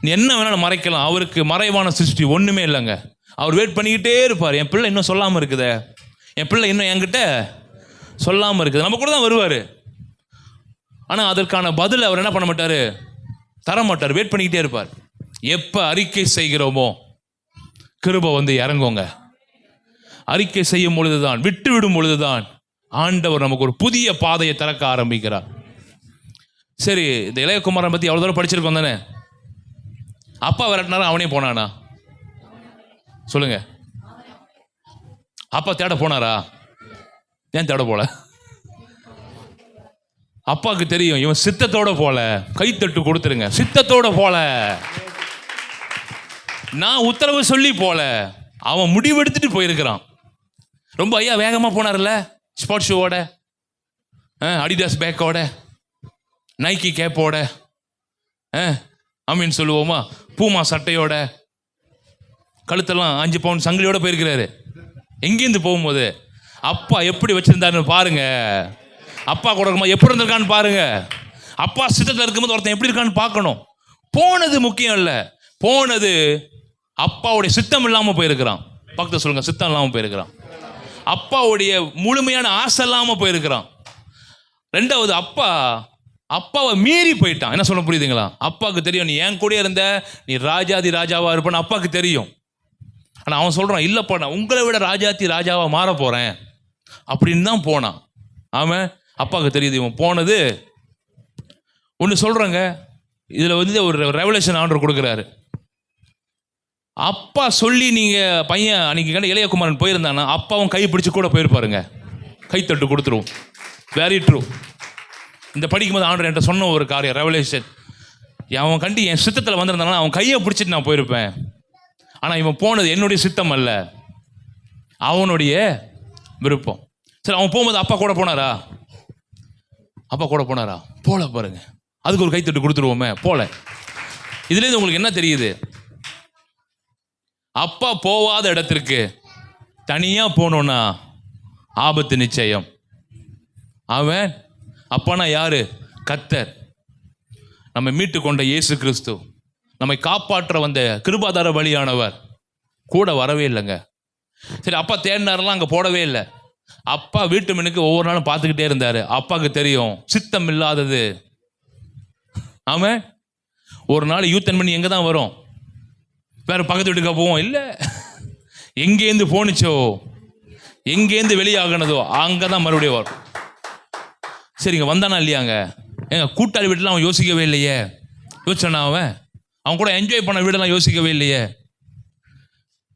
நீ என்ன வேணாலும் மறைக்கலாம். அவருக்கு மறைவான சிருஷ்டி ஒன்றுமே இல்லைங்க. அவர் வெயிட் பண்ணிக்கிட்டே இருப்பார். என் பிள்ளை இன்னும் சொல்லாமல் இருக்குதே, என் பிள்ளை இன்னும் என்கிட்ட சொல்லாமல் இருக்குது. நம்ம கூட தான் வருவார். ஆனால் அதற்கான பதில் அவர் என்ன பண்ண மாட்டார், தர மாட்டார். வெயிட் பண்ணிக்கிட்டே இருப்பார். எப்போ அறிக்கை செய்கிறோமோ கிருபை வந்து இறங்குங்க. அறிக்கை செய்யும் பொழுதுதான், விட்டு விடும் பொழுதுதான் ஆண்டவர் நமக்கு ஒரு புதிய பாதையை திறக்க ஆரம்பிக்கிறார். சரி, இந்த இளையகுமாரன் பற்றி அவ்வளோ தூரம் படிச்சிருக்கோம் தானே? அப்பா விரட்டினாரா அவனே போனானா? சொல்லுங்க. அப்பா தேட போனாரா? ஏன் தேட போல? அப்பாவுக்கு தெரியும் இவன் சித்தத்தோட போல. கைத்தட்டு கொடுத்துருங்க. சித்தத்தோட போல, நான் உத்தரவு சொல்லி போல. அவன் முடிவெடுத்துட்டு போயிருக்கிறான். ரொம்ப ஐயா வேகமாக போனார்ல, ஸ்போர்ட்ஸ் ஷூவோட, அடிடாஸ் பேக்கோட, நைக்கி கேப்போட, அமீன் சொல்லுவோமா, பூமா சட்டையோட, கழுத்தெல்லாம் 5 பவுன் சங்கிலியோட போயிருக்கிறாரு. எங்கேருந்து போகும்போது அப்பா எப்படி வச்சிருந்தாருன்னு பாருங்க. அப்பா கூட இருக்கும்போது எப்படி இருந்திருக்கான்னு பாருங்க. அப்பா சித்தத்தில் இருக்கும்போது ஒருத்தன் எப்படி இருக்கான்னு பார்க்கணும். போனது முக்கியம் இல்லை, போனது அப்பாவுடைய சித்தம் இல்லாமல் போயிருக்கிறான். பக்கத்தில் சொல்லுங்க, சித்தம் இல்லாமல் போயிருக்கிறான். அப்பாவுடைய முழுமையான ஆசை இல்லாமல் போயிருக்கிறான். ரெண்டாவது, அப்பாவை மீறி போயிட்டான். என்ன சொல்ல புரியுதுங்களா? அப்பாவுக்கு தெரியும் நீ என் கூட இருந்த, நீ ராஜாதி ராஜாவா இருப்பான்னு அப்பாவுக்கு தெரியும். ஆனால் அவன் சொல்கிறான், இல்லைப்பா நான் உங்களை விட ராஜாதி ராஜாவா மாற போகிறேன் அப்படின்னு தான் போனான். ஆமாம், அப்பாவுக்கு தெரியுது இவன் போனது. ஒன்று சொல்கிறேங்க, இதில் வந்து ஒரு ரெவலேஷன் ஆர்டர் கொடுக்குறாரு. அப்பா சொல்லி நீங்கள் பையன் அன்றைக்கி கண்ட இளையகுமாரன் போயிருந்தானா அப்பாவும் கை பிடிச்சி கூட போயிருப்பாருங்க. கைத்தட்டு கொடுத்துருவோம். Very true. இந்த படிக்கும்போது ஆண்டவர் என்கிட்ட சொன்ன ஒரு காரியம், ரெவலேஷன். அவன் கண்டி என் சித்தத்தில் வந்திருந்தானா அவன் கையை பிடிச்சிட்டு நான் போயிருப்பேன். ஆனால் இவன் போனது என்னுடைய சித்தம் அல்ல, அவனுடைய விருப்பம். சரி, அவன் போகும்போது அப்பா கூட போனாரா? அப்பா கூட போனாரா? போல பாருங்க. அதுக்கு ஒரு கைத்தட்டு கொடுத்துருவோமே. போல. இதுலேருந்து உங்களுக்கு என்ன தெரியுது? அப்பா போவாத இடத்திற்கு தனியா போனோம்னா ஆபத்து நிச்சயம். அவன் அப்பானா யாரு? கர்த்தர். நம்ம மீட்டு கொண்ட இயேசு கிறிஸ்து, நம்மை காப்பாற்ற வந்த கிருபாதார பலியானவர் கூட வரவே இல்லைங்க. சரி, அப்பா தேடினாரெல்லாம் அங்கே போடவே இல்லை. அப்பா வீட்டு மனுக்கு ஒவ்வொரு நாளும் பார்த்துக்கிட்டே இருந்தார். அப்பாவுக்கு தெரியும் சித்தம் இல்லாதது. ஆமாம், ஒரு நாள் யூத்தன் பண்ணி எங்கே தான் வரும்? வேறு பக்கத்து வீட்டுக்கா போவோம்? இல்லை, எங்கேருந்து போனிச்சோ, எங்கேருந்து வெளியாகினதோ அங்கே தான் மறுபடியும் வரும். சரிங்க, வந்தானா இல்லையாங்க? எங்க கூட்டாளி வீட்டில் அவன் யோசிக்கவே இல்லையே. யோசிச்சானா? அவன் கூட என்ஜாய் பண்ண வீடெல்லாம் யோசிக்கவே இல்லையே.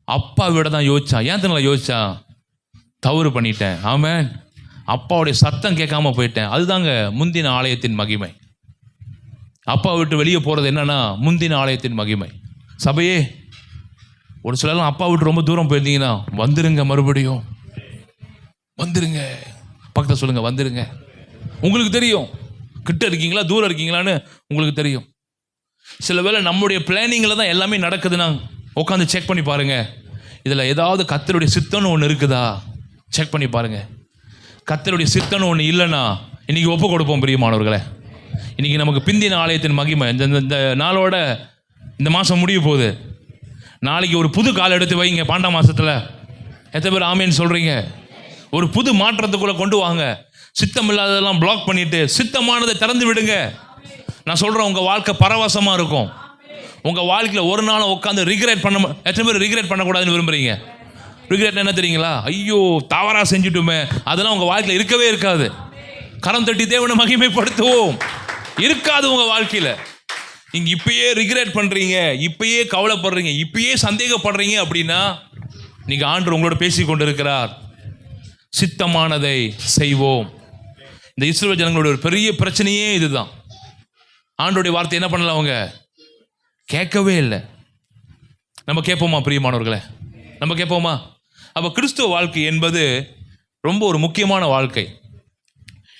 அப்பா வீட தான் யோசிச்சான். ஏன் தன்னால யோசிச்சான்? தவறு பண்ணிட்டேன். ஆமாம், அப்பாவுடைய சத்தம் கேட்காம போயிட்டேன். அதுதாங்க முந்தின ஆலயத்தின் மகிமை. அப்பா விட்டு வெளியே போகிறது என்னன்னா முந்தின ஆலயத்தின் மகிமை. சபையே, ஒரு சிலர்லாம் அப்பா விட்டு ரொம்ப தூரம் போயிருந்தீங்கன்னா வந்துருங்க, மறுபடியும் வந்துருங்க. பக்கத்தில் சொல்லுங்க, வந்துருங்க. உங்களுக்கு தெரியும் கிட்ட இருக்கீங்களா தூரம் இருக்கீங்களான்னு உங்களுக்கு தெரியும். சில வேளை நம்முடைய பிளானிங்கில் தான் எல்லாமே நடக்குதுன்னா உட்காந்து செக் பண்ணி பாருங்க. இதில் ஏதாவது கர்த்தருடைய சித்தம்னு ஒன்று இருக்குதா செக் பண்ணி பாருங்க. கர்த்தருடைய சித்தம்னு ஒன்று இல்லைன்னா இன்னைக்கு ஒப்பு கொடுப்போம் பிரியமானவர்களே. இன்னைக்கு நமக்கு பிந்தின ஆலயத்தின் மகிமை இந்த நாளோட இந்த மாதம் முடிய போகுது. நாளைக்கு ஒரு புது கால் எடுத்து வைங்க. பாண்டாம் மாசத்துல எத்தனை பேர் ஆமேன்னு சொல்றீங்க? ஒரு புது மாற்றத்துக்குள்ள கொண்டு வாங்க. சித்தம் இல்லாததெல்லாம் பிளாக் பண்ணிட்டு சித்தமானதை திறந்து விடுங்க. நான் சொல்றேன், உங்க வாழ்க்கை பரவசமா இருக்கும். உங்க வாழ்க்கையில ஒரு நாளும் உட்காந்து ரிக்ரெட் பண்ண. எத்தனை பேர் ரிக்ரெட் பண்ணக்கூடாதுன்னு விரும்புறீங்க? ரிக்ரெட் என்ன தெரியுங்களா? ஐயோ தவறா செஞ்சுட்டுமே, அதெல்லாம் உங்க வாழ்க்கையில இருக்கவே இருக்காது. கரம் தட்டி தேவனை மகிமைப்படுத்துவோம். இருக்காது உங்க வாழ்க்கையில. நீங்க இப்பயே ரிக்ரெட் பண்றீங்க, இப்பயே கவலைப்படுறீங்க, இப்பயே சந்தேகப்படுறீங்க அப்படின்னா நீங்க ஆண்டவர் உங்களோட பேசி கொண்டிருக்கிறார். சித்தமானதை செய்வோம். இந்த இஸ்ரவேல் ஜனங்களோட ஒரு பெரிய பிரச்சனையே இதுதான். ஆண்டவருடைய வார்த்தை என்ன பண்ணல, அவங்க கேட்கவே இல்லை. நம்ம கேட்போமா பிரியமானவர்களே? நம்ம கேட்போமா? அப்போ கிறிஸ்துவ வாழ்க்கை என்பது ரொம்ப ஒரு முக்கியமான வாழ்க்கை.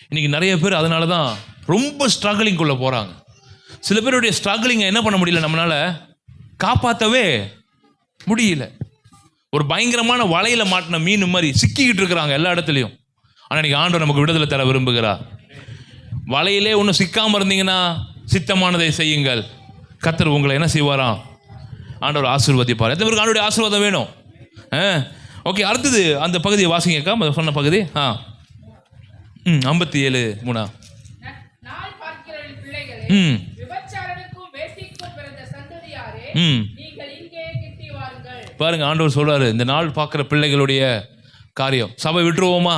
இன்னைக்கு நிறைய பேர் அதனால தான் ரொம்ப ஸ்ட்ரகிளிங்குள்ள போகிறாங்க. சில பேருடைய ஸ்ட்ரகிளிங்கை என்ன பண்ண முடியல, நம்மளால காப்பாற்றவே முடியல. ஒரு பயங்கரமான வலையில மாட்டின மீன் மாதிரி சிக்கிக்கிட்டு இருக்கிறாங்க எல்லா இடத்துலையும். ஆனால் இன்னைக்கு ஆண்டவர் நமக்கு விடுதலை தர விரும்புகிறார். வலையிலே ஒன்றும் சிக்காமல் இருந்தீங்கன்னா சித்தமானதை செய்யுங்கள். கர்த்தர் உங்களை என்ன செய்வாராம்? ஆண்டவர் ஆசீர்வதிப்பார். எத்தனை பேருக்கு ஆண்டவருடைய ஆசீர்வாதம் வேணும்? ஓகே, அடுத்தது அந்த பகுதியை வாசிங்கக்கா. சொன்ன பகுதி 57:3. பாருங்க, ஆண்டவர் சொல்றாரு, இந்த நாள் பார்க்குற பிள்ளைகளுடைய காரியம். சபை விட்டுருவோமா?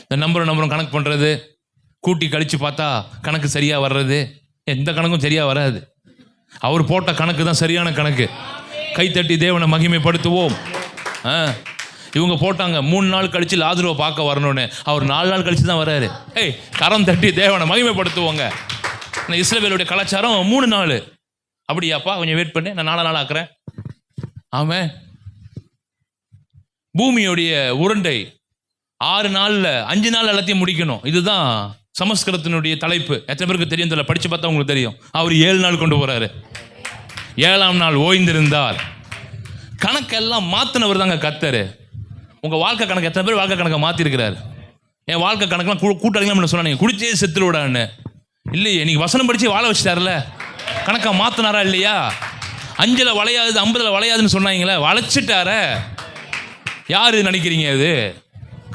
இந்த நம்பரும் கணக்கு பண்ணுறது, கூட்டி கழிச்சு பார்த்தா கணக்கு சரியாக வர்றது, எந்த கணக்கும் சரியாக வராது. அவர் போட்ட கணக்கு தான் சரியான கணக்கு. கைத்தட்டி தேவனை மகிமைப்படுத்துவோம். இவங்க போட்டாங்க 3 நாள் கழிச்சு லாசருவை பார்க்க வரணும்னு. அவர் 4 நாள் கழிச்சு தான் வர்றாரு. கரம் தட்டி தேவனை மகிமைப்படுத்துவோங்க. இஸ்ரவேலுடைய கலாச்சாரம் 3 நாள். அப்படியாப்பா, கொஞ்சம் வெயிட் பண்ணி, நான் 4 நாள் ஆக்குறேன். ஆமாம், பூமியுடைய உருண்டை 6 நாளில் 5 நாள் எல்லாத்தையும் முடிக்கணும். இதுதான் சமஸ்கிருதத்தினுடைய தலைப்பு. எத்தனை பேருக்கு தெரியும் தெரியல, படித்து பார்த்தா உங்களுக்கு தெரியும். அவர் 7 நாள் கொண்டு போகிறாரு. 7ஆம் நாள் ஓய்ந்திருந்தார். கணக்கெல்லாம் மாற்றினவர் தாங்க கர்த்தர். உங்கள் வாழ்க்கை கணக்கு எத்தனை பேர் வாழ்க்கை கணக்கை மாற்றிருக்கிறார்? என் வாழ்க்கை கணக்கெல்லாம் கூட்டாளிலாம் சொன்னாங்க, குடிச்சே செத்துல விடான்னு. இல்லையே, இன்னைக்கு வசனம் படித்து வாழ வச்சுட்டார்ல. கணக்கை மாற்றினாரா இல்லையா? 5ல் வளையாது 50ல் வளையாதுன்னு சொன்னாங்களே, வளைச்சிட்டார. யார் நினைக்கிறீங்க? அது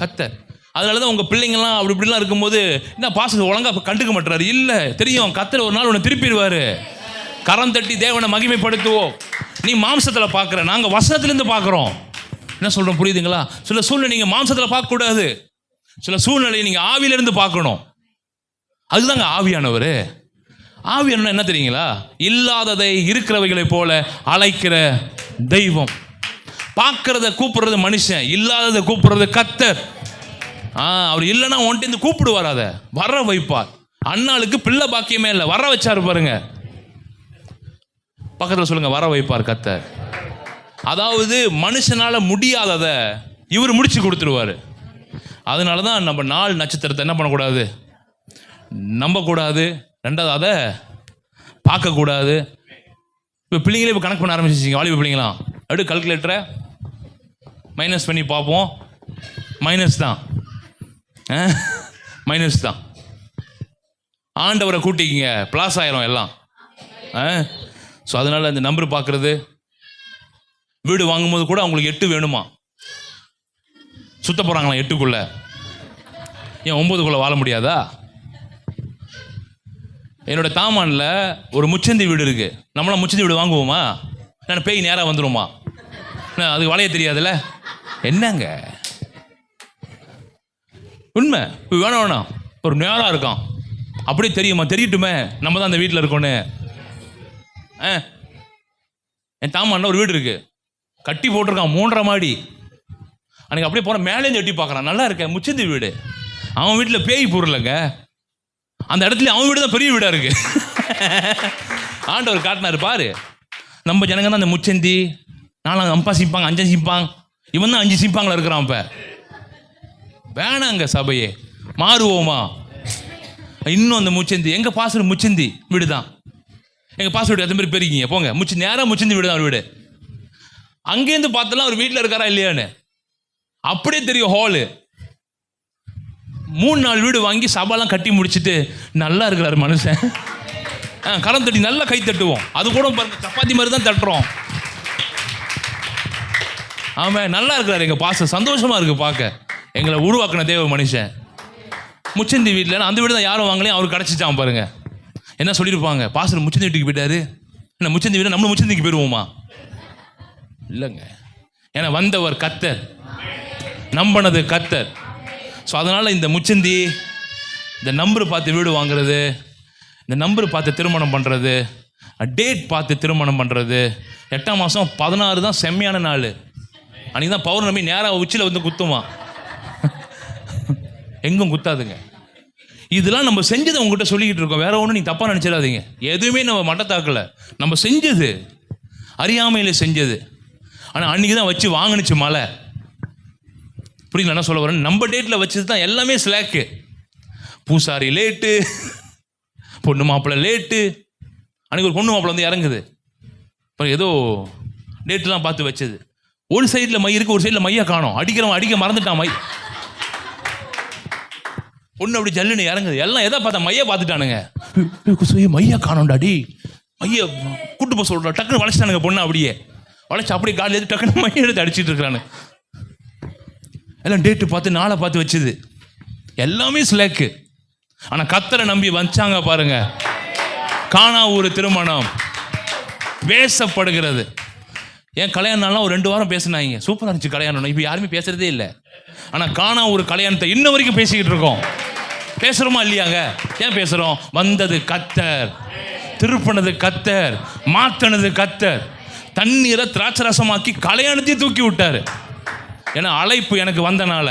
கர்த்தர். அதனால தான் உங்கள் பிள்ளைங்கள்லாம் அப்படி இப்படிலாம் இருக்கும்போது என்ன பாசத்தை ஒழுங்காக கண்டுக்க மாட்டுறாரு. இல்லை, தெரியும் கர்த்தர் ஒரு நாள் உன்னை திருப்பிடுவார். கரம் தட்டி தேவனை மகிமைப்படுத்துவோம். நீ மாம்சத்தில் பார்க்குற, நாங்கள் வசனத்துலேருந்து பார்க்குறோம். என்ன சொல்கிறோம் புரியுதுங்களா? சில சூழ்நிலை நீங்கள் மாம்சத்தில் பார்க்கக்கூடாது. சில சூழ்நிலையை நீங்கள் ஆவியிலேருந்து பார்க்கணும். அதுதாங்க ஆவியானவர். ஆவியானவர் என்ன தெரியுங்களா? இல்லாததை இருக்கிறவைகளை போல அழைக்கிற தெய்வம். பார்க்கறத கூப்பிடுறது மனுஷன், இல்லாததை கூப்பிடுறது கர்த்தர். அவர் இல்லைன்னா ஒன்ட்டு கூப்பிடுவார், அதை வர வைப்பார். அண்ணாளுக்கு பிள்ளை பாக்கியமே இல்லை, வர வச்சாரு பாருங்க. பக்கத்தில் சொல்லுங்க, வர வைப்பார் கர்த்தர். அதாவது மனுஷனால முடியாததை இவர் முடிச்சு கொடுத்துருவாரு. அதனால தான் நம்ம நாள் நட்சத்திரத்தை என்ன பண்ணக்கூடாது, நம்பக்கூடாது. 2வது அதை பார்க்கக்கூடாது. இப்போ பிள்ளைங்களே இப்போ கணக்கு பண்ண ஆரம்பிச்சிச்சிங்க. வாலிப பிள்ளைங்களாம் அப்படி கல்குலேட்டரை மைனஸ் பண்ணி பார்ப்போம். மைனஸ் தான், மைனஸ் தான். ஆண்டவரை கூட்டிக்கிங்க, ப்ளாஸ் ஆயிரும் எல்லாம். ஸோ அதனால் இந்த நம்பர் பார்க்குறது. வீடு வாங்கும்போது கூட அவங்களுக்கு 8 வேணுமா? சுத்த போகிறாங்களா 8க்குள்ளே? ஏன் 9க்குள்ளே வாழ முடியாதா? என்னோட தாமானில் ஒரு முச்சந்தி வீடு இருக்குது. நம்மளாம் முச்சந்தி வீடு வாங்குவோமா? நான் பேய் நேராக வந்துடுமா? அதுக்கு வளைய தெரியாதுல்ல. என்னங்க உண்மை? வேணாம், ஒரு நேராக இருக்கான். அப்படியே தெரியுமா? தெரியட்டுமே, நம்ம தான் அந்த வீட்டில் இருக்கோன்னு. என் தாமானில் ஒரு வீடு இருக்குது, கட்டி போட்டிருக்கான் 3.5 மாடி. அன்றைக்கி அப்படியே போன மேலேருந்து எட்டி பார்க்குறான். நல்லா இருக்கேன், முச்சந்தி வீடு. அவன் வீட்டில் பேய் பொருளைங்க. அந்த இடத்துல அவன் வீடு தான் பெரிய வீடாக இருக்கு. ஆண்டவர் காட்டினாரு பாரு. நம்ம ஜனங்க தான் அந்த முச்சந்தி 4 அம்பா சிப்பாங்க, 5 சிப்பாங்க. இவன் தான் 5 சிப்பாங்களா இருக்கிறான். இப்போ வேணாங்க சபையே, மாறுவோமா? இன்னும் அந்த முச்சந்தி எங்கள் பாஸ்டர் முச்சந்தி வீடு தான். எங்கள் பாஸ்டர் வீடு எத்தனை பேர் பெருக்கிங்க போங்க. நேராக முச்சந்தி வீடு தான் அவர் வீடு. அங்கேருந்து பார்த்தலாம் அவர் வீட்டில் இருக்காரா இல்லையான்னு அப்படியே தெரியும். ஹாலு 3-4 வீடு வாங்கி சபாலாம் கட்டி முடிச்சுட்டு நல்லா இருக்கிறாரு மனுஷன். கரம் தட்டி நல்லா கை தட்டுவோம். அது கூட பாருங்க சப்பாத்தி மாதிரி தான் தட்டுறோம். ஆமாம், நல்லா இருக்கிறாரு எங்கள் பாஸ்டர். சந்தோஷமாக இருக்குது பார்க்க. எங்களை உருவாக்கின தேவ மனுஷன். முச்சந்தி வீட்டில் அந்த வீடு தான் யாரும் வாங்கலையும், அவருக்கு கிடச்சிச்சான் பாருங்க. என்ன சொல்லியிருப்பாங்க, பாஸ்டர் முச்சந்தி வீட்டுக்கு போயிட்டாரு, என்ன முச்சந்தி வீடு நம்மளும் முச்சந்திக்கு போயிடுவோமா? இல்லைங்க, ஏன்னா வந்தவர் கர்த்தர், நம்பினது கர்த்தர். ஸோ அதனால் இந்த முச்சந்தி, இந்த நம்பர் பார்த்து வீடு வாங்குறது, இந்த நம்பர் பார்த்து திருமணம் பண்ணுறது, டேட் பார்த்து திருமணம் பண்ணுறது, 8ஆம் மாதம் 16 தான் செம்மையான நாள். அன்றைக்கி தான் பௌர்ணமி நேராக உச்சியில் வந்து குத்துமா, எங்கும் குத்தாதுங்க. இதெல்லாம் நம்ம செஞ்சதை உங்ககிட்ட சொல்லிக்கிட்டு இருக்கோம். வேற ஒன்றும் நீங்கள் தப்பாக நினச்சிடாதீங்க. எதுவுமே நம்ம மட்டத்தாக்கலை, நம்ம செஞ்சது, அறியாமையில் செஞ்சது. ஆனால் அன்றைக்கி தான் வச்சு வாங்கினுச்சு மழை. புரியல என்ன சொல்ல வரேன்? நம்ம டேட்டில் வச்சது தான் எல்லாமே ஸ்லாக்கு. பூசாரி லேட்டு, பொண்ணு மாப்பிள்ளை லேட்டு. அன்றைக்கி ஒரு பொண்ணு மாப்பிள்ளை வந்து இறங்குது, இப்போ ஏதோ டேட்டெலாம் பார்த்து வச்சது. ஒரு சைடில் மை இருக்குது, ஒரு சைடில் மையை காணோம். அடிக்கிறவன் அடிக்க மறந்துட்டான் மை. பொண்ணு அப்படி ஜல்லுன்னு இறங்குது. எல்லாம் எதை பார்த்தா மையை பார்த்துட்டானுங்க. மையா காணோண்டாடி, மையை கூட்டு போக சொல்கிறா. டக்குன்னு வளைச்சிட்டானுங்க பொண்ணு. அப்படியே வளைச்சி அப்படியே காலில் எடுத்து டக்குன்னு மையை எடுத்து அடிச்சுட்டு இருக்கிறானு. எல்லாம் டேட்டு பார்த்து நாளை பார்த்து வச்சுது. எல்லாமே ஸ்லேக்கு. ஆனால் கர்த்தரை நம்பி வச்சாங்க பாருங்க. காணா ஒரு திருமணம் பேசப்படுகிறது. ஏன் கல்யாணம்லாம் ஒரு 2 வாரம் பேசினாங்க, சூப்பராக இருந்துச்சு கல்யாணம். இப்போ யாருமே பேசுறதே இல்லை. ஆனால் காணா ஒரு கல்யாணத்தை இன்ன வரைக்கும் பேசிக்கிட்டு இருக்கோம். பேசுகிறோமா இல்லையாங்க? ஏன் பேசுகிறோம்? வந்தது கர்த்தர், திருப்பினது கர்த்தர், மாற்றினது கர்த்தர். தண்ணீரை திராட்சரசமாக்கி கல்யாணத்தையும் தூக்கி விட்டார். ஏன்னா அழைப்பு எனக்கு வந்தனால.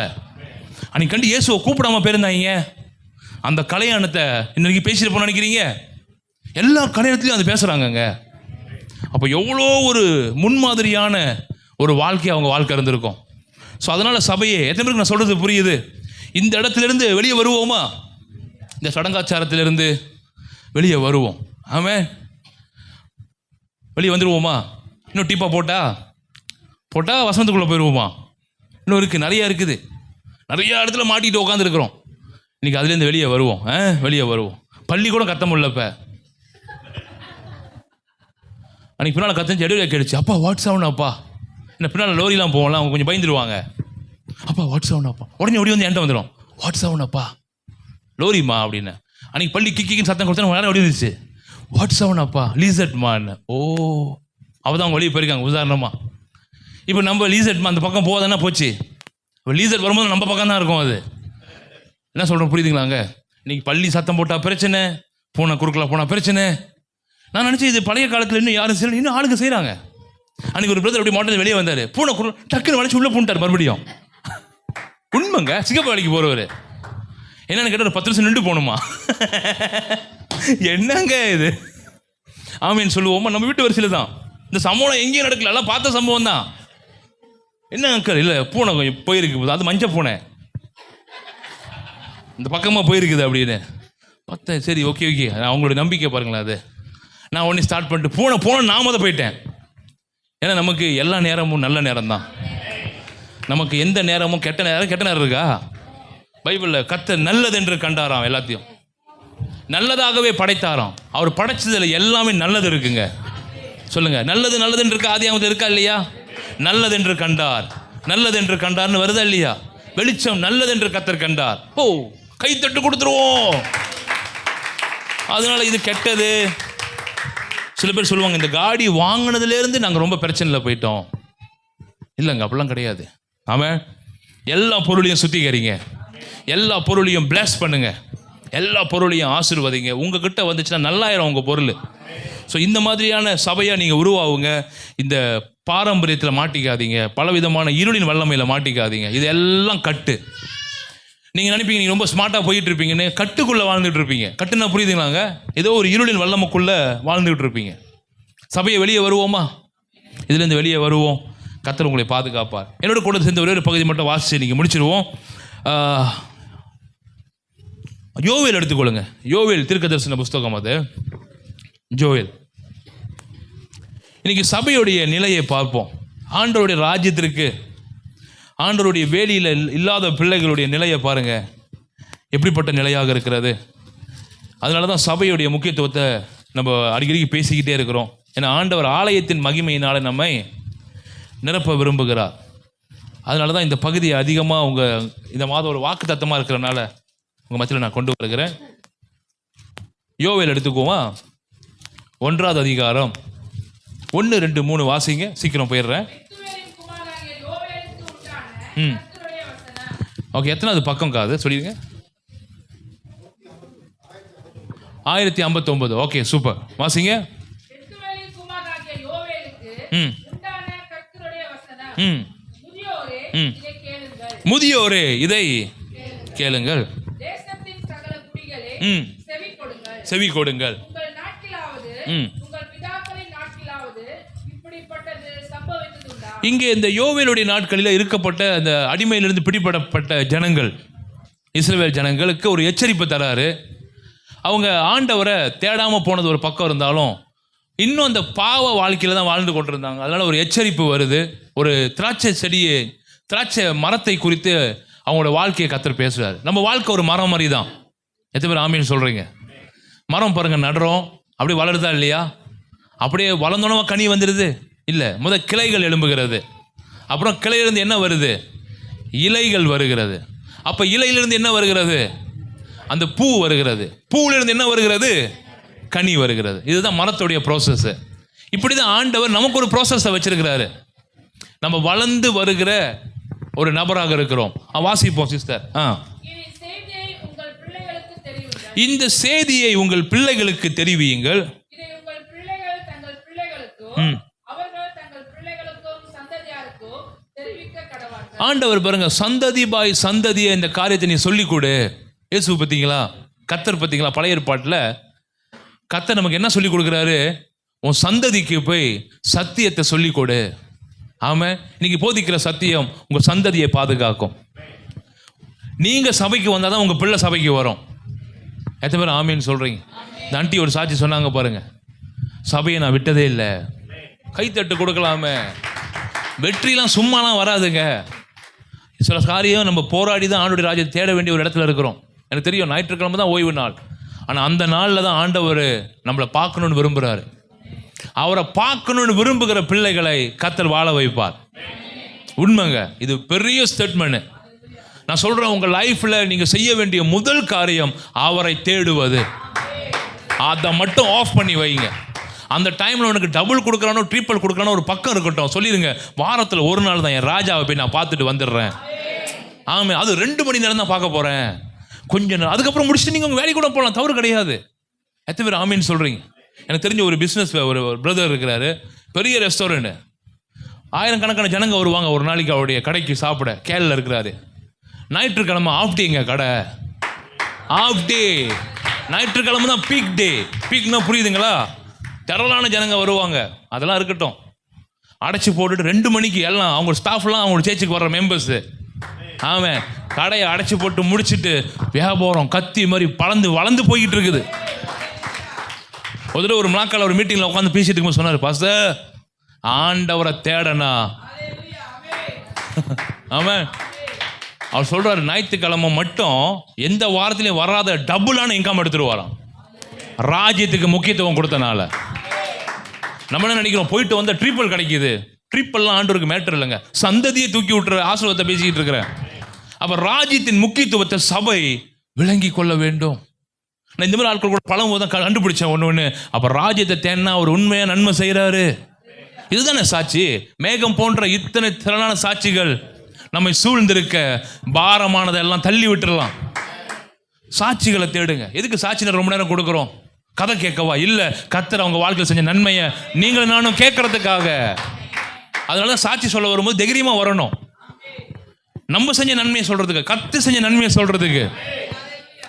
அன்னைக்கு கண்டு இயேசுவை கூப்பிடாம போயிருந்தாங்க. அந்த கல்யாணத்தை இன்னைக்கு பேசிட்டு நினைக்கிறீங்க? எல்லா கல்யாணத்துலையும் அது பேசுகிறாங்கங்க. அப்போ எவ்வளோ ஒரு முன்மாதிரியான ஒரு வாழ்க்கை அவங்க வாழ்க்கை இருந்திருக்கும். ஸோ அதனால் சபையே, எத்தனை பேருக்கு நான் சொல்கிறது புரியுது? இந்த இடத்துலேருந்து வெளியே வருவோமா? இந்த சடங்காச்சாரத்திலிருந்து வெளியே வருவோம். ஆமாம், வெளியே வந்துடுவோமா? இன்னும் டீப்பாக போட்டால் வசந்தத்துக்குள்ளே போயிடுவோமா? இன்னும் இருக்குது, நிறையா இருக்குது. நிறையா இடத்துல மாட்டிகிட்டு உட்காந்துருக்குறோம். இன்றைக்கி அதுலேருந்து வெளியே வருவோம். வெளியே வருவோம். பள்ளி கூட கத்த முடியல. இப்போ அன்றைக்கி பின்னால் கத்தஞ்சு எடுவே கேடுச்சு. அப்பா வாட்ஸ் ஆகணும் அப்பா. என்ன பின்னால் லோரிலாம் போவோம்ல, அவங்க கொஞ்சம் பயந்துருவாங்க. அப்பா வாட்ஸ் ஆகணும் அப்பா. உடனே ஓடி வந்து என்கிட்ட வந்துடும். வாட்ஸ் ஆகணும் அப்பா, லோரிம்மா அப்படின்னு. அன்றைக்கி பள்ளி கிக்கின்னு சத்தம் கொடுத்தா நேரம் ஓடி வந்துச்சு. வாட்ஸ் ஆகணும் அப்பா, லீசட்மா. ஓ, அவள் தான் அவங்க வெளியே போயிருக்காங்க உதாரணமாக. இப்போ நம்ம லீசட்மா அந்த பக்கம் போதானே போச்சு. இப்போ லீசட் வரும்போது நம்ம பக்கம் தான் இருக்கும். அது என்ன சொல்கிறோம் புரியுதுங்களாங்க? இன்றைக்கி பள்ளி சத்தம் போட்டால் பிரச்சனை, பூனை குறுக்கில் போனால் பிரச்சனை. நான் நினச்சேன் இது பழைய காலத்தில் இன்னும் யாரும் செய்யணும், இன்னும் ஆளுங்க செய்கிறாங்க. அன்றைக்கி ஒரு பிரதர் அப்படி மாட்டது வெளியே வந்தார். பூனை டக்குன்னு வளைச்சி உள்ளே பூண்டார் மறுபடியும். உண்மைங்க, சிங்கப்பூர் வேலைக்கு போகிறவர். என்னென்னு கேட்டால் ஒரு 10 நிமிஷம் நின்று போகணுமா? என்னங்க இது? ஆமீன் சொல்லுவோமா? நம்ம வீட்டு வரிசையில் தான் இந்த சம்பவம் எங்கேயும் நடக்கல, எல்லாம் பார்த்த சம்பவம் தான். என்ன அக்கல் இல்லை, பூனை கொஞ்சம் போயிருக்கு, அது மஞ்சள் பூனை இந்த பக்கமாக போயிருக்குது அப்படின்னு பார்த்தேன். சரி, ஓகே அவங்களுடைய நம்பிக்கை பாருங்களேன். அது நான் ஒன்று ஸ்டார்ட் பண்ணிட்டு பூனை நாம தான் போயிட்டேன். ஏன்னா நமக்கு எல்லா நேரமும் நல்ல நேரம் தான். நமக்கு எந்த நேரமும் கெட்ட நேரம் இருக்கா? பைபிளில் கர்த்தர் நல்லது என்று கண்டாராம். எல்லாத்தையும் நல்லதாகவே படைத்தாராம். அவர் படைச்சதில் எல்லாமே நல்லது இருக்குங்க. சொல்லுங்க, நல்லதுன்னு இருக்கா? ஆதியாகமத்தில் இருக்கா இல்லையா? நல்லது என்று கண்டார், நல்லது என்று கண்டார்னு வருதா இல்லையா? வெளிச்சம் நல்லது என்று கர்த்தர் கண்டார். ஓ, கைத்தட்டு கொடுத்துருவோம். அதனால இது கெட்டது. சில பேர் சொல்லுவாங்க, இந்த காடி வாங்கினதுலேருந்து நாங்கள் ரொம்ப பிரச்சனையில் போயிட்டோம். இல்லைங்க, அப்படிலாம் கிடையாது. ஆமாம், எல்லா பொருளையும் சுத்திகரிங்க, எல்லா பொருளையும் பிளஸ் பண்ணுங்க, எல்லா பொருளையும் ஆசீர்வதிங்க. உங்ககிட்ட வந்துச்சுன்னா நல்லாயிரும் உங்கள் பொருள். ஸோ இந்த மாதிரியான சபையாக நீங்கள் உருவாகுங்க. இந்த பாரம்பரியத்தில் மாட்டிக்காதீங்க, பலவிதமான இருளின் வல்லமையில் மாட்டிக்காதீங்க. இது எல்லாம் கட்டு. நீங்கள் நினைப்பீங்க நீங்கள் ரொம்ப ஸ்மார்ட்டாக போயிட்டு இருப்பீங்கன்னு, கட்டுக்குள்ளே வாழ்ந்துட்டு இருப்பீங்க. கட்டுன்னா புரியுதுங்களாங்க? ஏதோ ஒரு இருளின் வல்லமுக்குள்ளே வாழ்ந்துகிட்டு இருப்பீங்க. சபையை வெளியே வருவோமா? இதுலேருந்து வெளியே வருவோம். கர்த்தர் உங்களை பாதுகாப்பார். என்னோட கூட சேர்ந்து ஒரே ஒரு பகுதி மட்டும் வாசிச்சு நீங்கள் முடிச்சிடுவோம். யோவேல் எடுத்துக்கொள்ளுங்க. யோவேல் தீர்க்கதரிசன புஸ்தகம். அது யோவேல். இன்னைக்கு சபையுடைய நிலையை பார்ப்போம். ஆண்டவருடைய ராஜ்யத்திற்கு, ஆண்டவருடைய வேலியில் இல்லாத பிள்ளைகளுடைய நிலையை பாருங்க. எப்படிப்பட்ட நிலையாக இருக்கிறது? அதனால தான் சபையுடைய முக்கியத்துவத்தை நம்ம அடிக்கடி பேசிக்கிட்டே இருக்கிறோம். ஏன்னா ஆண்டவர் ஆலயத்தின் மகிமையினால் நம்மை நிரப்ப விரும்புகிறார். அதனால தான் இந்த பகுதியை அதிகமாக உங்கள் இந்த மாதம் ஒரு வாக்கு தத்தமாக இருக்கிறனால உங்கள் மத்தியில் நான் கொண்டு வருகிறேன். யோவேல் எடுத்துக்குவோமா? 1ஆவது அதிகாரம் 1, 2, 3 வாசிங்க, சீக்கிரம் போயிடுறேன். ஓகே, எத்தனாவது பக்கம் காது சொல்லிடுங்க? 1059. ஓகே, சூப்பர், வாசிங்க. முதியோரே இதை கேளுங்கள், செவி கொடுங்கள். இங்கே இந்த யோவேலுடைய நாட்களில் இருக்கப்பட்ட அந்த அடிமையிலிருந்து பிடிபடப்பட்ட ஜனங்கள், இஸ்ரவேல் ஜனங்களுக்கு ஒரு எச்சரிப்பு தராரு. அவங்க ஆண்டவரை தேடாமல் போனது ஒரு பக்கம் இருந்தாலும் இன்னும் அந்த பாவ வாழ்க்கையில் தான் வாழ்ந்து கொண்டிருந்தாங்க. அதனால் ஒரு எச்சரிப்பு வருது. ஒரு திராட்சை மரத்தை குறித்து அவங்களோட வாழ்க்கையை கர்த்தர் பேசுகிறார். நம்ம வாழ்க்கை ஒரு மரம் மாதிரி தான். எத்தனை பேர் ஆமீன்னு சொல்கிறீங்க? மரம் பாருங்கள், நடுறோம், அப்படியே வளருதா இல்லையா? அப்படியே வளர்ந்தோன்னவா கனி வந்துடுது? இல்லை, கிளைகள் எழும்புகிறது. அப்புறம் கிளையிலிருந்து என்ன வருது? இலைகள் வருகிறது. அப்போ இலையிலிருந்து என்ன வருகிறது? அந்த பூ வருகிறது. பூவிலிருந்து என்ன வருகிறது? கனி வருகிறது. இதுதான் மரத்துடைய ப்ராசஸ். இப்படி தான் ஆண்டவர் நமக்கு ஒரு ப்ராசஸை வச்சிருக்கிறாரு. நம்ம வளர்ந்து வருகிற ஒரு நபராக இருக்கிறோம். வாசிப்போம் சிஸ்டர். இந்த செய்தியை உங்கள் பிள்ளைகளுக்கு தெரிவியுங்கள். ஆண்டவர் பாருங்க, சந்ததி பாய் சந்ததியை இந்த காரியத்தை நீ சொல்லிக் கொடு. இயேசு பார்த்தீங்களா, கர்த்தர் பார்த்தீங்களா, பழைய ஏற்பாட்டில் கர்த்தர் நமக்கு என்ன சொல்லி கொடுக்குறாரு? உன் சந்ததிக்கு போய் சத்தியத்தை சொல்லிக் கொடு. ஆமாம், இன்னைக்கு போதிக்கிற சத்தியம் உங்கள் சந்ததியை பாதுகாக்கும். நீங்கள் சபைக்கு வந்தால் தான் உங்கள் பிள்ளை சபைக்கு வரும். எத்தனை பேர் ஆமீன்னு சொல்கிறீங்க? இந்த ஆண்டி ஒரு சாட்சி சொன்னாங்க பாருங்க, சபையை நான் விட்டதே இல்லை. கைத்தட்டு கொடுக்கலாமே. வெற்றிலாம் சும்மாலாம் வராதுங்க. சில காரியம் நம்ம போராடி தான் ஆண்டோடைய ராஜ்யத்தை தேட வேண்டிய ஒரு இடத்துல இருக்கிறோம். எனக்கு தெரியும், ஞாயிற்றுக்கிழமை தான் ஓய்வு நாள். ஆனால் அந்த நாளில் தான் ஆண்டவர் நம்மளை பார்க்கணுன்னு விரும்புகிறாரு. அவரை பார்க்கணுன்னு விரும்புகிற பிள்ளைகளை கர்த்தர் வாழ வைப்பார். உண்மைங்க, இது பெரிய ஸ்டேட்மெண்ட். நான் சொல்கிறேன், உங்கள் லைஃப்பில் நீங்கள் செய்ய வேண்டிய முதல் காரியம் அவரை தேடுவது. அதை மட்டும் ஆஃப் பண்ணி வைங்க. அந்த டைமில் உனக்கு டபுள் கொடுக்குறானோ ட்ரிப்பிள் கொடுக்குறானோ ஒரு பக்கம் இருக்கட்டும். சொல்லிடுங்க, வாரத்தில் ஒரு நாள் தான் என் ராஜாவை போய் நான் பார்த்துட்டு வந்துடுறேன். ஆமாம், அது 2 மணி நேரம் தான் பார்க்க போகிறேன். கொஞ்சம் நேரம், அதுக்கப்புறம் முடிச்சுட்டு நீங்கள் உங்கள் வேலைக்கு கூட போகலாம், தவறு கிடையாது. எத்தனை பேர் ஆமீன்னு சொல்கிறீங்க? எனக்கு தெரிஞ்ச ஒரு பிஸ்னஸ் ஒரு பிரதர் இருக்கிறாரு, பெரிய ரெஸ்டாரண்ட். 1000கணக்கான ஜனங்க வருவாங்க ஒரு நாளைக்கு அவருடைய கடைக்கு சாப்பிட. கேரளில் இருக்கிறாரு. ஞாயிற்றுக்கிழமை ஆஃப் டேங்க கடை, ஆஃப் டே. ஞாயிற்றுக்கிழமை தான் பீக் டே. பீக்னா புரியுதுங்களா? திரளான ஜனங்க வருவாங்க. அதெல்லாம் இருக்கட்டும், அடைச்சி போட்டுட்டு 2 மணிக்கு எல்லாம் அவங்க ஸ்டாஃப்லாம் அவங்களோட சேர்ச்சுக்கு வர்ற மெம்பர்ஸு, ஆமாம், கடையை அடைச்சி போட்டு முடிச்சுட்டு வியாபாரம் கத்தி மாதிரி வளர்ந்து போய்கிட்டு இருக்குது. ஒரு மலாக்கால ஒரு மீட்டிங்கில் உட்காந்து பேசிட்டு இருக்கும்போது சொன்னார், பாஸ்டர், ஆண்டவரை தேடனா. ஆமாம், அவர் சொல்கிறார், ஞாயிற்றுக்கிழமை மட்டும் எந்த வாரத்திலையும் வராத டபுளான இன்கம் எடுத்துருவாராம். ராஜ்யத்துக்கு முக்கியத்துவம் கொடுத்தனால. நம்ம என்ன நினைக்கிறோம், போயிட்டு வந்த ட்ரிப்பிள் கிடைக்குது. ட்ரிப்பிள்லாம் ஆண்டவருக்கு மேட்டர் இல்லைங்க. சந்ததியை தூக்கி விட்டுற ஆசீர்வாதத்தை பேசிக்கிட்டு இருக்கிறேன். அப்போ ராஜ்யத்தின் முக்கியத்துவத்தை சபை விளங்கி கொள்ள வேண்டும். நான் இந்த மாதிரி ஆட்கள் கூட பழம் தான் கண்டுபிடிச்சேன் ஒன்று. அப்போ ராஜ்யத்தை தேன்னா அவர் உண்மையாக நன்மை செய்கிறாரு. இதுதானே சாட்சி. மேகம் போன்ற இத்தனை திரளான சாட்சிகள் நம்மை சூழ்ந்திருக்க, பாரமானதெல்லாம் தள்ளி விட்டுடலாம். சாட்சிகளை தேடுங்க. எதுக்கு சாட்சி ரொம்ப நேரம் கொடுக்குறோம்? கதை கேட்கவா? இல்லை, கர்த்தர் அவங்க வாழ்க்கையில் செஞ்ச நன்மையை நீங்களும் நானும் கேட்கறதுக்காக. அதனால சாட்சி சொல்ல வரும்போது தைரியமாக வரணும். நம்ம செஞ்ச நன்மையை சொல்றதுக்கு, கர்த்தர் செஞ்ச நன்மையை சொல்றதுக்கு.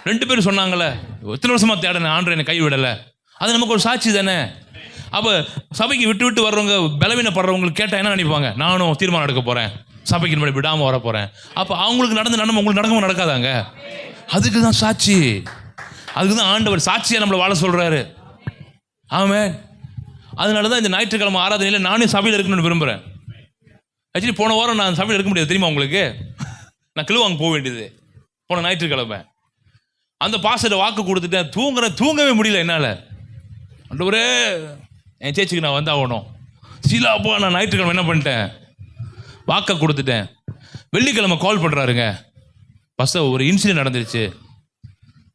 2 பேரும் சொன்னாங்களே, எத்தனை வருஷமா தேடனே, ஆண்டவர் என்னை கைவிடலை. அது நமக்கு ஒரு சாட்சி தானே. அப்போ சபைக்கு விட்டு வர்றவங்க, பலவீனப்படுறவங்களுக்கு கேட்டால் என்ன நினைப்பாங்க? நானும் தீர்மானம் எடுக்க போகிறேன், சபைக்கு முன்னாடி விடாமல் வர போகிறேன். அப்போ அவங்களுக்கு நடந்த நன்மை உங்களுக்கு நடக்கவும் நடக்காதாங்க? அதுக்கு தான் சாட்சி. அதுக்கு தான் ஆண்டவர் சாட்சியாக நம்மளை வாழ சொல்கிறாரு. ஆமாம், அதனால தான் இந்த ஞாயிற்றுக்கிழமை ஆராதனையில் நானே சபையில் இருக்கணும்னு விரும்புகிறேன். ஆக்சுவலி போன வாரம் நான் சபையில் இருக்க முடியாது, தெரியுமா உங்களுக்கு? நான் கிழுவாங்க போக வேண்டியது போன ஞாயிற்றுக்கிழமை. அந்த பாஸ்டரை வாக்கு கொடுத்துட்டேன், தூங்கவே முடியல என்னால். ஆண்டவரே என் சேச்சிக்கு நான் வந்தாகணும். சீலாப்பா நான் ஞாயிற்றுக்கிழமை என்ன பண்ணிட்டேன், வாக்கை கொடுத்துட்டேன். வெள்ளிக்கிழமை கால் பண்ணுறாருங்க, பாஸ்டர் ஒரு இன்சிடென்ட் நடந்துருச்சு,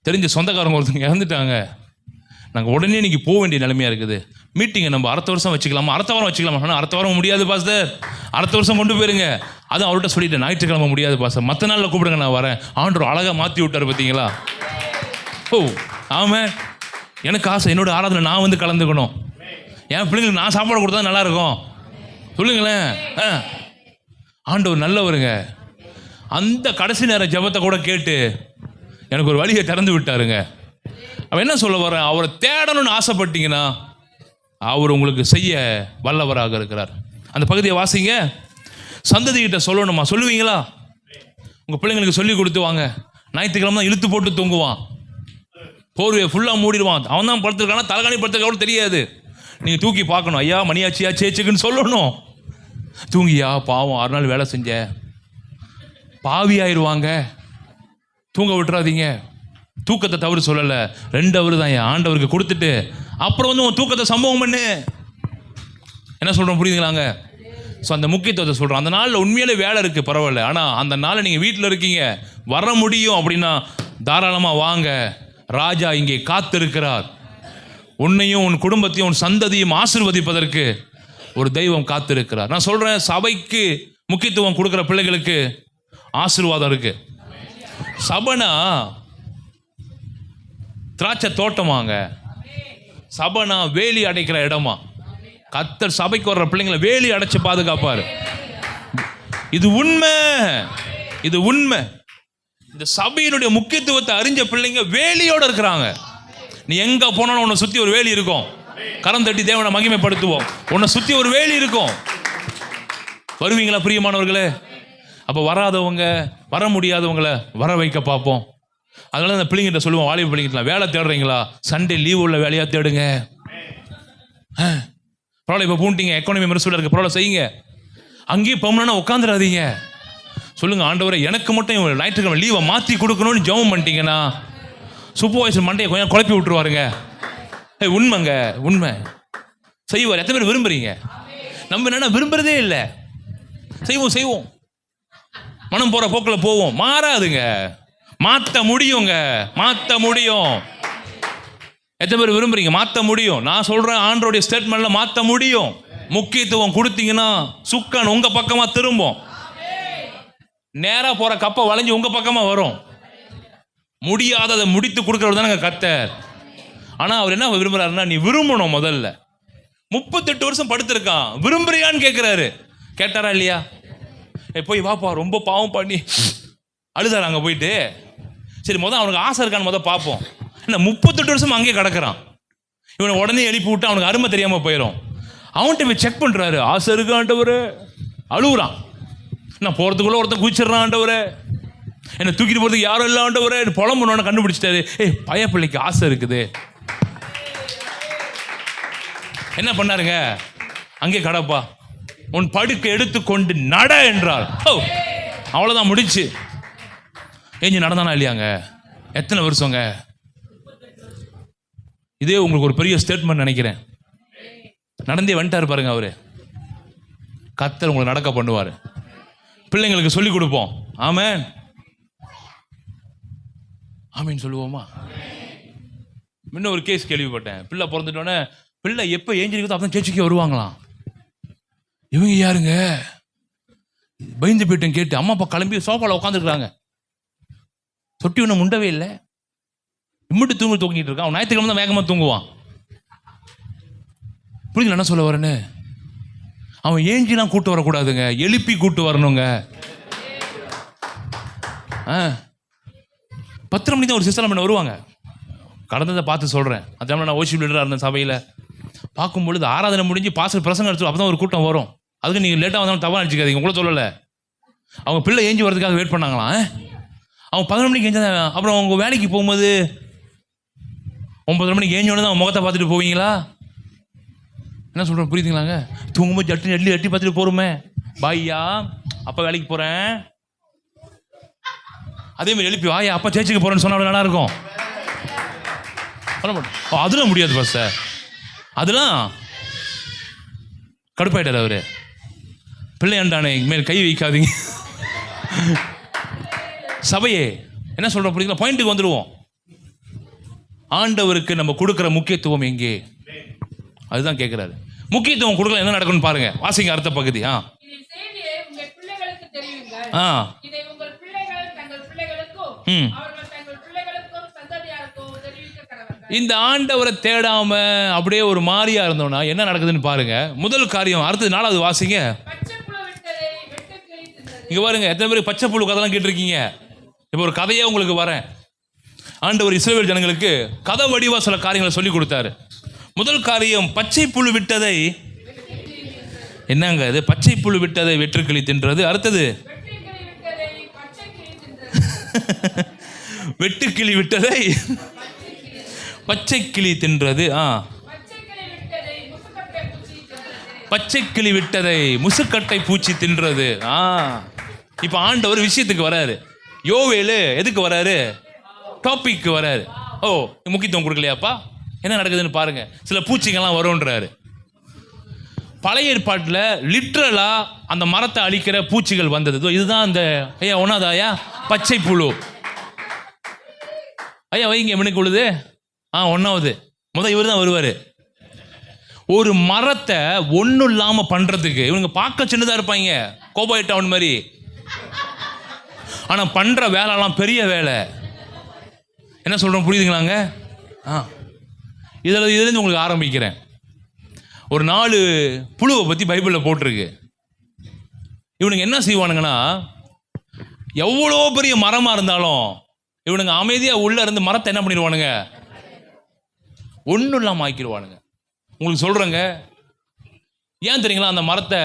தெரிஞ்ச சொந்தக்காரங்க ஒருத்தங்க இறந்துட்டாங்க, நாங்கள் உடனே இன்னைக்கு போக வேண்டிய நிலைமையாக இருக்குது, மீட்டிங்கை நம்ம அடுத்த வருஷம் வச்சுக்கலாமா, அடுத்த வாரம் வச்சுக்கலாமா? ஆனால் அடுத்த வாரம் முடியாது பாஸ்டர், அடுத்த வருஷம் கொண்டு போயிருங்க. அதுவும் அவர்கிட்ட சொல்லிட்டேன், ஞாயிற்றுக்கிழமை முடியாது பாஸ்டர், மற்ற நாளில் கூப்பிடுங்க நான் வரேன். ஆண்டவர் அழகாக மாற்றி விட்டார் பார்த்தீங்களா? ஓ ஆமாம், எனக்கு ஆசை என்னோட ஆராதனை நான் வந்து கலந்துக்கணும், என் பிள்ளைங்களுக்கு நான் சாப்பாடு கொடுத்தா நல்லா இருக்கும். சொல்லுங்களேன், ஆண்டவர் நல்லவருங்க. அந்த கடைசி நேரம் ஜெபத்தை கூட கேட்டு எனக்கு ஒரு வழியை திறந்து விட்டாருங்க. அவன் என்ன சொல்ல வர, அவரை தேடணும்னு ஆசைப்பட்டீங்கன்னா அவர் உங்களுக்கு செய்ய வல்லவராக இருக்கிறார். அந்த பகுதியை வாசிங்க. சந்ததிகிட்ட சொல்லணுமா, சொல்லுவீங்களா? உங்கள் பிள்ளைங்களுக்கு சொல்லி கொடுத்து வாங்க. ஞாயிற்றுக்கிழமை தான் இழுத்து போட்டு தூங்குவான், போர்வையை ஃபுல்லாக மூடிடுவான். அவன் தான் படுத்துருக்கானா தலைகாணி படுத்துருக்க கூட தெரியாது. நீங்கள் தூக்கி பார்க்கணும், ஐயா மணியாச்சியா சேச்சுக்குன்னு சொல்லணும். தூங்கியா பாவம் 6 நாள் வேலை செஞ்ச, பாவி ஆயிடுவாங்க, தூங்க விட்டுறாதீங்க. தூக்கத்தை தவறு சொல்லலை, 2 ஹவர் தான் என் ஆண்டவருக்கு கொடுத்துட்டு அப்புறம் வந்து உன் தூக்கத்தை சம்பவம் பண்ணு. என்ன சொல்கிறோம் புரியுதுங்களாங்க? ஸோ அந்த முக்கியத்துவத்தை சொல்கிறோம். அந்த நாளில் உண்மையிலே வேலை இருக்குது, பரவாயில்ல. ஆனால் அந்த நாளில் நீங்கள் வீட்டில் இருக்கீங்க, வர முடியும் அப்படின்னா தாராளமாக வாங்க. ராஜா இங்கே காத்திருக்கிறார். உன்னையும் உன் குடும்பத்தையும் உன் சந்ததியும் ஆசீர்வதிப்பதற்கு ஒரு தெய்வம் காத்திருக்கிறார். நான் சொல்கிறேன், சபைக்கு முக்கியத்துவம் கொடுக்குற பிள்ளைகளுக்கு ஆசீர்வாதம் இருக்கு. சபைனா திராட்சை தோட்டமாங்க, சபைனா வேலி அடைக்கிற இடமா. கர்த்தர் சபைக்கு வர்ற பிள்ளைங்களை வேலி அடைச்சு பாதுகாப்பாரு. இது உண்மை, இது உண்மை. இந்த சபையினுடைய முக்கியத்துவத்தை அறிஞ்ச பிள்ளைங்க வேலியோட இருக்கிறாங்க. நீ எங்க போனாலும் உன்னை சுத்தி ஒரு வேலி இருக்கும். கரம் தட்டி தேவனை மகிமைப்படுத்துவோம். உன்னை சுத்தி ஒரு வேலி இருக்கும். வருவீங்களா பிரியமானவர்களே? அப்போ வராதவங்க, வர முடியாதவங்களை வர வைக்க பார்ப்போம். அதனால அந்த பிள்ளைங்கிட்ட சொல்லுவோம், வாலிப பிள்ளைங்கிட்ட, வேலை தேடுறீங்களா, சண்டே லீவ் உள்ள வேலையாக தேடுங்க. பரவாயில்ல, இப்போ பூண்டிங்க எக்கானமி மினிஸ்டரில் இருக்க, பரவாயில்ல செய்யுங்க. அங்கேயும் பெர்மனன்ட்டாக உட்காந்துடாதீங்க. சொல்லுங்க, ஆண்டவரே எனக்கு மட்டும் ஞாயிற்றுக்கிழமை லீவை மாற்றி கொடுக்கணும்னு ஜெபம் பண்ணிட்டீங்கன்னா சூப்பர்வைசர் மண்டையை கொஞ்சம் குழப்பி விட்டுருவாருங்க. உண்மைங்க, உண்மை செய்வார். எத்தனை பேர் விரும்புறீங்க? நம்ம என்னன்னா விரும்புறதே இல்லை. செய்வோம், மனம் போற போக்கில் போவோம். மாறாதுங்க, மாற்ற முடியுங்க, மாற்ற முடியும். எத்தனை பேர் விரும்புறீங்க? மாற்ற முடியும். நான் சொல்றேன், ஆண்டவருடைய ஸ்டேட்மெண்ட்ல மாற்ற முடியும். முக்கியத்துவம் கொடுத்தீங்கன்னா சுக்கான் உங்க பக்கமா திரும்பும். நேரா போற கப்பை வளைஞ்சு உங்க பக்கமா வரும். முடியாததை முடித்து கொடுக்கறது தானே கர்த்தர். ஆனா அவர் என்ன விரும்புறாருன்னா, நீ விரும்பணும். முதல்ல 38 வருஷம் படுத்திருக்கான், விரும்புறியான்னு கேட்கிறாரு. கேட்டாரா இல்லையா? போய் வாப்பா, ரொம்ப பாவம் பண்ணி அழுதாரு அங்கே போயிட்டு. சரி, முதல் அவனுக்கு ஆசை இருக்கான்னு முதல் பார்ப்போம். என்ன 38 வருஷம் அங்கேயே கிடக்கிறான். இவனை உடனே எழுப்பி விட்டு அவனுக்கு அருமை தெரியாமல் போயிடும். அவன்கிட்ட போய் செக் பண்ணுறாரு, ஆசை இருக்காண்டவர், அழுகுறான். நான் போகிறதுக்குள்ள ஒருத்தன் குதிச்சிடறான், ஆண்டவரே என்னை தூக்கிட்டு போகிறதுக்கு யாரும் இல்லை ஆண்டவரே, புலம்புனோன்னு கண்டுபிடிச்சிட்டாரு. பைய பிள்ளைக்கு ஆசை இருக்குது. என்ன பண்ணாருங்க? அங்கே கடப்பா, உன் படுக்கை எடுத்துக்கொண்டு நட என்றார். அவ்வளோதான், முடிச்சு. ஏஞ்சி நடந்தானா இல்லையாங்க? எத்தனை வருஷங்க? இதே உங்களுக்கு ஒரு பெரிய ஸ்டேட்மெண்ட் நினைக்கிறேன். நடந்தே வந்துட்டாரு பாருங்க அவரு. கர்த்தர் உங்களை நடக்க பண்ணுவார். பிள்ளைங்களுக்கு சொல்லிக் கொடுப்போம். ஆமென், ஆமீன் சொல்லுவோமா? முன்ன ஒரு கேஸ் கேள்விப்பட்டேன். பிள்ளை பிறந்துட்டோன்னே பிள்ளை எப்போ ஏஞ்சிருக்கோ அப்போ சேச்சிக்கு வருவாங்களாம். இவங்க யாருங்க? பயந்து போயிட்டேன் கேட்டு. அம்மா அப்பா கிளம்பி சோஃபாவில் உட்காந்துருக்குறாங்க. தொட்டி ஒன்றும் முண்டவே இல்லை, இம்மிட்டு தூங்கிட்டு இருக்கான். அவன் ஞாயிற்றுக்கிழமை தான் வேகமாக தூங்குவான். புரியுது என்ன சொல்ல வரேன்னு? அவன் ஏஞ்சிலாம் கூட்டு வரக்கூடாதுங்க, எழுப்பி கூட்டு வரணுங்க. 10 மணிக்கு தான் ஒரு சிஸ்டர் பண்ண வருவாங்க. கடந்ததை பார்த்து சொல்கிறேன். அந்த டைமில் நான் ஓஷிப் லீடராக இருந்தேன். சபையில் பார்க்கும்பொழுது ஆராதனை முடிஞ்சு பாஸ்டர் பிரசங்கம் அடிச்சு அப்போ தான் ஒரு கூட்டம் வரும். அதுக்கு நீங்கள் லேட்டாக வந்தாலும் தவறு அடிச்சுக்காதீங்க, உங்களை சொல்லலை. அவங்க பிள்ளை ஏஞ்சி வரதுக்காக வெயிட் பண்ணாங்களாம். அவன் 11 மணிக்கு ஏஞ்சா, அப்புறம் அவங்க வேலைக்கு போகும்போது 9:30 மணிக்கு ஏஞ்சோன்னு தான் முகத்தை பார்த்துட்டு போவீங்களா? என்ன சொல்கிறேன் புரியுதுங்களாங்க? தூங்கும்போது ஜட்டு எட்டி பார்த்துட்டு போகிறோமே, பாய்யா அப்போ வேலைக்கு போகிறேன், அதே மாதிரி எழுப்பி வாயா அப்பா சேர்ச்சுக்கு போறேன்னு சொன்னா நல்லா இருக்கும். அதெல்லாம் முடியாது பாஸ்டர், அதெல்லாம் கடுப்பாயிட்டார் அவரு. பிள்ளையாண்டானே மேல் கை வைக்காதீங்க. சபையே என்ன சொல்றோம் புரியுங்களா? பாயிண்ட்டுக்கு வந்துடுவோம். ஆண்டவருக்கு நம்ம கொடுக்குற முக்கியத்துவம் எங்கே, அதுதான் கேட்கிறாரு. முக்கியத்துவம் கொடுக்கல என்ன நடக்கும்னு பாருங்க. வாசிங்க அடுத்த பகுதி. இந்த ஆண்டவரை தேடாம அப்படியே ஒரு மாறியா இருந்தோம்னா என்ன நடக்குதுன்னு பாருங்க. முதல் காரியம். அடுத்தது 4வது வாசிங்க. இங்க பாருங்க, எத்தனை பேருக்கு பச்சை புழு கதைலாம் கேட்டிருக்கீங்க? இப்போ ஒரு கதையே உங்களுக்கு வரேன். ஆண்டவர் இஸ்ரவேல் ஜனங்களுக்கு கதை வடிவா சில காரியங்களை சொல்லி கொடுத்தாரு. முதல் காரியம், பச்சை புழு விட்டதை, என்னங்க அது பச்சை புழு விட்டதை வெற்றுக்கிளி தின்றது. அடுத்தது வெட்டுக்கிளி விட்டதை பச்சை கிளி தின்றது. பச்சை கிளி விட்டதை முசுக்கட்டை பூச்சி தின்றது. இப்ப ஆண்டவர் விஷயத்துக்கு வராரு. யோவேலு எதுக்கு வராரு? டாபிக் வராரு. ஓ, முக்கியத்துவம் கொடுக்கலையாப்பா, என்ன நடக்குதுன்னு பாருங்க. சில பூச்சிகள்லாம் வரும்ன்றாரு. பழைய ஏற்பாட்டில் லிட்ரலா அந்த மரத்தை அழிக்கிற பூச்சிகள் வந்தது. இதுதான் அந்த ஐயா ஒன்னாதாயா பச்சை புழு. ஐயா வைங்க மினுக்கு உழுது. 1வது இவர் தான் வருவாரு. ஒரு மரத்தை ஒன்றும் இல்லாமல் பண்றதுக்கு இவங்க பார்க்க சின்னதாக இருப்பாங்க, கோபாய் டவுன் மாதிரி. ஆனால் பண்ற வேலைலாம் பெரிய வேலை. என்ன சொல்றோம் புரியுதுங்களாங்க? இதுலேருந்து உங்களுக்கு ஆரம்பிக்கிறேன். ஒரு 4 புழுவை பற்றி பைபிளில் போட்டிருக்கு. இவனுங்க என்ன செய்வானுங்கன்னா, எவ்வளோ பெரிய மரமாக இருந்தாலும் இவனுங்க அமைதியாக உள்ள இருந்து மரத்தை என்ன பண்ணிடுவானுங்க, ஒன்றும் இல்லாமல் ஆக்கிடுவானுங்க. உங்களுக்கு சொல்கிறேங்க, ஏன் தெரியுங்களா? அந்த மரத்தை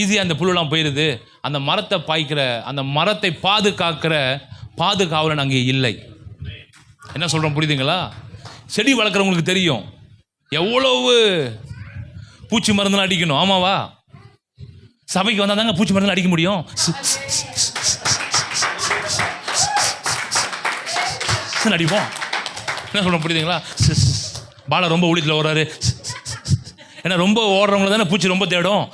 ஈஸியாக அந்த புழுலாம் போயிடுது. அந்த மரத்தை பாய்க்கிற, அந்த மரத்தை பாதுகாக்கிற பாதுகாவலன் அங்கே இல்லை. என்ன சொல்கிறோம் புரியுதுங்களா? செடி வளர்க்குறவங்களுக்கு தெரியும் எவ்வளவு பூச்சி மருந்துலாம் அடிக்கணும். ஆமாவா? சபைக்கு வந்தால் தாங்க பூச்சி மருந்துலாம் அடிக்க முடியும். அடிப்போம். என்ன சொல்கிறோம் புரியுதுங்களா? பாலை ரொம்ப ஊழியத்தில் ஓடுறாரு. ஏன்னா ரொம்ப ஓடுறவங்கள தானே பூச்சி ரொம்ப தேடும்.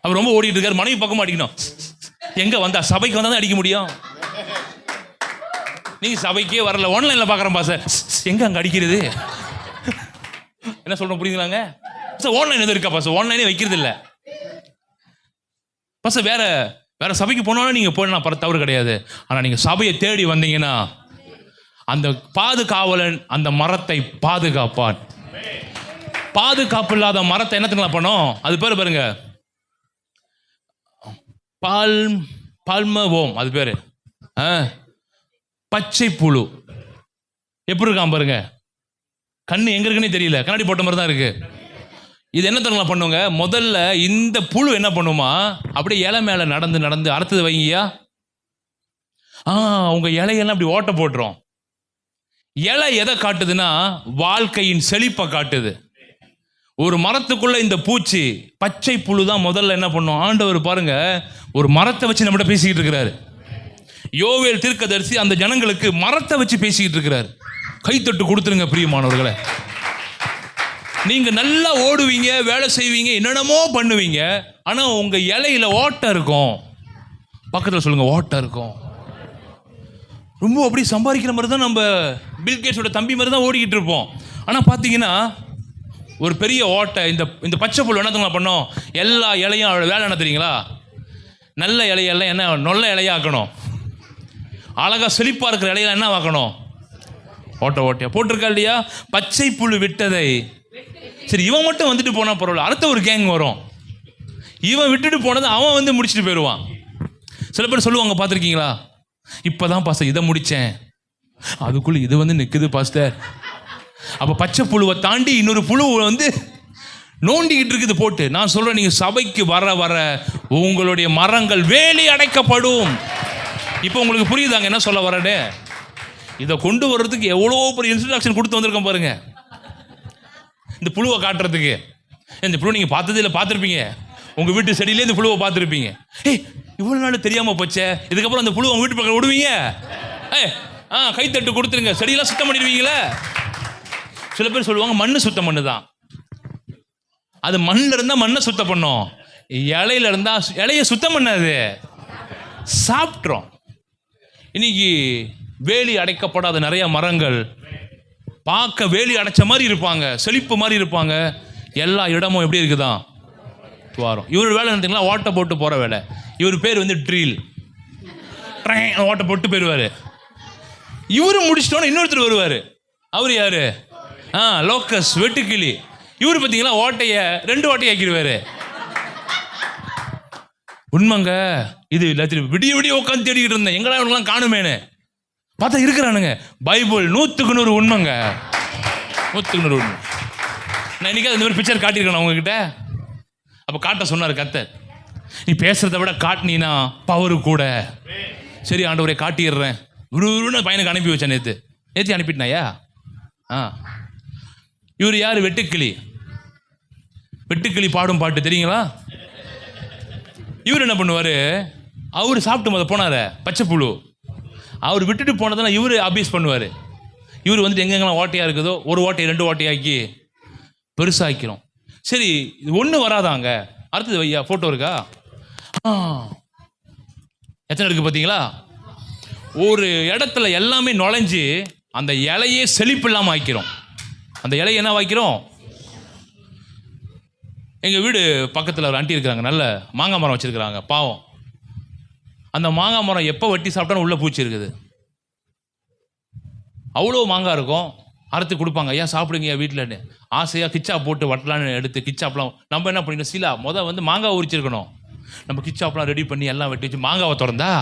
அவர் ரொம்ப ஓடிட்டு இருக்காரு, மனைவி பக்கமாக அடிக்கணும். எங்க வந்தா சபைக்கு வந்தா தான் அடிக்க முடியும். நீங்க சபைக்கே வரல, ஆன்லைன்ல பாக்குறேன் பாச, எங்க அங்க அடிக்கிறது? என்ன சொல்றோம் புரியுதுங்களாங்க? ஆன்லைன் எதுவும் இருக்கா பாச? ஆன்லைனே வைக்கிறது இல்லை பாச. வேற வேற சபைக்கு போனாலும் நீங்க போனா தவறு கிடையாது. ஆனா நீங்க சபையை தேடி வந்தீங்கன்னா அந்த பாதுகாவலன் அந்த மரத்தை பாதுகாப்பான். பாதுகாப்பு இல்லாத மரத்தை என்னத்துங்களா பண்ணும்? அது பேரு பாருங்க, பால்மவோம், அது பேரு பச்சை புழு. எப்படி இருக்கான் பாருங்க, கண்ணு எங்க இருக்குன்னே தெரியல, கண்ணாடி போட்ட மாதிரி தான் இருக்கு. இது என்ன தரங்களா பண்ணுங்க? முதல்ல இந்த புழு என்ன பண்ணுமா, அப்படியே இலை மேல நடந்து நடந்து அடுத்தது வைங்கயா, உங்க இலையெல்லாம் அப்படி ஓட்ட போட்டுரும். இலை எதை காட்டுதுன்னா வாழ்க்கையின் செழிப்பை காட்டுது. ஒரு மரத்துக்குள்ள இந்த பூச்சி பச்சை புழு தான் முதல்ல என்ன பண்ணும். ஆண்டவர் பாருங்க ஒரு மரத்தை வச்சு நம்மகிட்ட பேசிக்கிட்டு இருக்கிறாரு. யோவேல் தீர்க்கதரிசி அந்த ஜனங்களுக்கு மரத்தை வச்சு பேசிக்கிட்டு இருக்கிறார். கைத்தட்டு கொடுத்துருங்க பிரியமானவர்களே. நீங்க நல்லா ஓடுவீங்க, வேலை செய்வீங்க, என்னென்னமோ பண்ணுவீங்க, ஆனா உங்க இலையில ஓட்டம் இருக்கும். பக்கத்தில் சொல்லுங்க, ஓட்டம் இருக்கும். ரொம்ப அப்படி சம்பாதிக்கிற மாதிரி தான் நம்ம பில்கேட்ஸோட தம்பி மாதிரி தான் ஓடிக்கிட்டு இருப்போம். ஆனால் பார்த்தீங்கன்னா ஒரு பெரிய ஓட்டை. இந்த பச்சை புல் என்ன பண்ணோம், எல்லா இலையும் வேலை என்ன தெரியுங்களா, நல்ல இலையெல்லாம் என்ன நொல்ல இலையாக்கணும். அழகாக செழிப்பாக இருக்கிற இலையெல்லாம் என்ன ஆக்கணும், ஓட்ட ஓட்டையா போட்டிருக்கா இல்லையா? பச்சை புழு விட்டதை. சரி, இவன் மட்டும் வந்துட்டு போனால் பரவாயில்ல, அடுத்த ஒரு கேங் வரும். இவன் விட்டுட்டு போனதை அவன் வந்து முடிச்சுட்டு போயிடுவான். சில பேர் சொல்லுவாங்க, பார்த்துருக்கீங்களா, இப்போதான் பாஸ்டர் இதை முடித்தேன், அதுக்குள்ளே இது வந்து நிற்குது பாஸ்டர். அப்போ பச்சை புழுவை தாண்டி இன்னொரு புழுவை வந்து நோண்டிக்கிட்டு இருக்குது போட்டு. நான் சொல்கிறேன், நீங்கள் சபைக்கு வர வர உங்களுடைய மரங்கள் வேலி அடைக்கப்படும். இப்போ உங்களுக்கு புரியுதாங்க என்ன சொல்ல வரேன்னு? இதை கொண்டு வர்றதுக்கு எவ்வளோ பெரிய இன்ஸ்ட்ரக்ஷன் கொடுத்து வந்திருக்கேன் பாருங்க, இந்த புழுவை காட்டுறதுக்கு. இந்த புழு நீங்கள் பார்த்தது இல்லை, பார்த்துருப்பீங்க, உங்கள் வீட்டு செடியிலே இந்த புழுவை பார்த்துருப்பீங்க. இவ்வளவு நாள் தெரியாம போச்சே, இதுக்கப்புறம் அந்த புழு உங்க வீட்டு பக்கம் விடுவீங்க? கைத்தட்டு கொடுத்துருங்க, செடியெல்லாம் சுத்தம் பண்ணிடுவீங்களே. சில பேர் சொல்லுவாங்க மண்ணு சுத்தம் பண்ணுதான். அது மண்ணில் இருந்தா மண்ணை சுத்தம் பண்ணும், இலையில இருந்தா இலைய சுத்தம் பண்ணாது, சாப்பிட்றோம். இன்னைக்கு வேலி அடைக்கப்படாத நிறைய மரங்கள் பார்க்க வேலி அடைச்ச மாதிரி இருப்பாங்க, செழிப்பு மாதிரி இருப்பாங்க. எல்லா இடமும் எப்படி இருக்குதான் துவாரம். இவர் வேலை நினைத்தீங்களா, ஓட்டை போட்டு போற வேலை. இவர் பேர் வந்து ட்ரீல், ஓட்டை போட்டு போயிடுவாரு. இவரு முடிச்சிட்டோன்னு இன்னொருத்தர் வருவாரு. அவர் யாரு? லோக்கஸ், வெட்டுக்கிளி. இவரு பார்த்தீங்களா ஓட்டைய 2 ஓட்டையை ஆக்கிடுவாரு. உண்மைங்க, இது எல்லாத்தையும் விடிய விடிய உட்காந்து தேடிக்கிட்டு இருந்தேன், எங்கடா இவங்கெல்லாம் காணுமேனு பார்த்தா இருக்கிறானுங்க. பைபிள் 100க்கு 100 உண்மைங்க, 100க்கு 100 உண்மை. நான் இன்னைக்கு இந்த மாதிரி பிக்சர் காட்டியிருக்கேன் உங்ககிட்ட. அப்போ காட்ட சொன்னார் கர்த்தர், நீ பேசுறத விட காட்டினா பவரு கூட. சரி ஆண்டவரை காட்டிடுறேன். விறுவிறுன்னு பையனுக்கு அனுப்பி வச்சேன். நேற்று அனுப்பிட்டனாயா? இவர் யார்? வெட்டுக்கிளி. வெட்டுக்கிளி பாடும் பாட்டு தெரியுங்களா? இவர் என்ன பண்ணுவார், அவர் சாப்பிட்டு முத போனார் பச்சை புழு, அவர் விட்டுட்டு போனதெல்லாம் இவர் அபியூஸ் பண்ணுவார். இவர் வந்துட்டு எங்கெங்கெல்லாம் ஓட்டையாக இருக்குதோ ஒரு ஓட்டையை 2 ஓட்டையாக்கி பெருசாக்கிறோம். சரி இது ஒன்று வராதாங்க. அடுத்தது ஐயா ஃபோட்டோ இருக்கா? எத்தனை இருக்கு பார்த்தீங்களா? ஒரு இடத்துல எல்லாமே நுழைஞ்சு அந்த இலையே செழிப்பு இல்லாமல் ஆக்கிறோம். அந்த இலையை என்ன வைக்கிறோம்? எங்கள் வீடு பக்கத்தில் ஒரு ஆண்டி இருக்கிறாங்க, நல்ல மாங்காய் மரம் வச்சுருக்கிறாங்க. பாவம், அந்த மாங்காய் மரம் எப்போ வெட்டி சாப்பிட்டாலும் உள்ளே பூச்சி இருக்குது. அவ்வளோ மாங்காய் இருக்கும், அறுத்து கொடுப்பாங்க, ஐயா சாப்பிடுங்க வீட்டில்னு. ஆசையாக கிச்சா போட்டு வட்டலான்னு எடுத்து கிச்சாப்பெலாம் நம்ம என்ன பண்ணிக்கணும், சீலா வந்து மாங்காய் உரிச்சிருக்கணும். நம்ம கிச்சாப்பெலாம் ரெடி பண்ணி எல்லாம் வெட்டி வச்சு மாங்காவை திறந்தா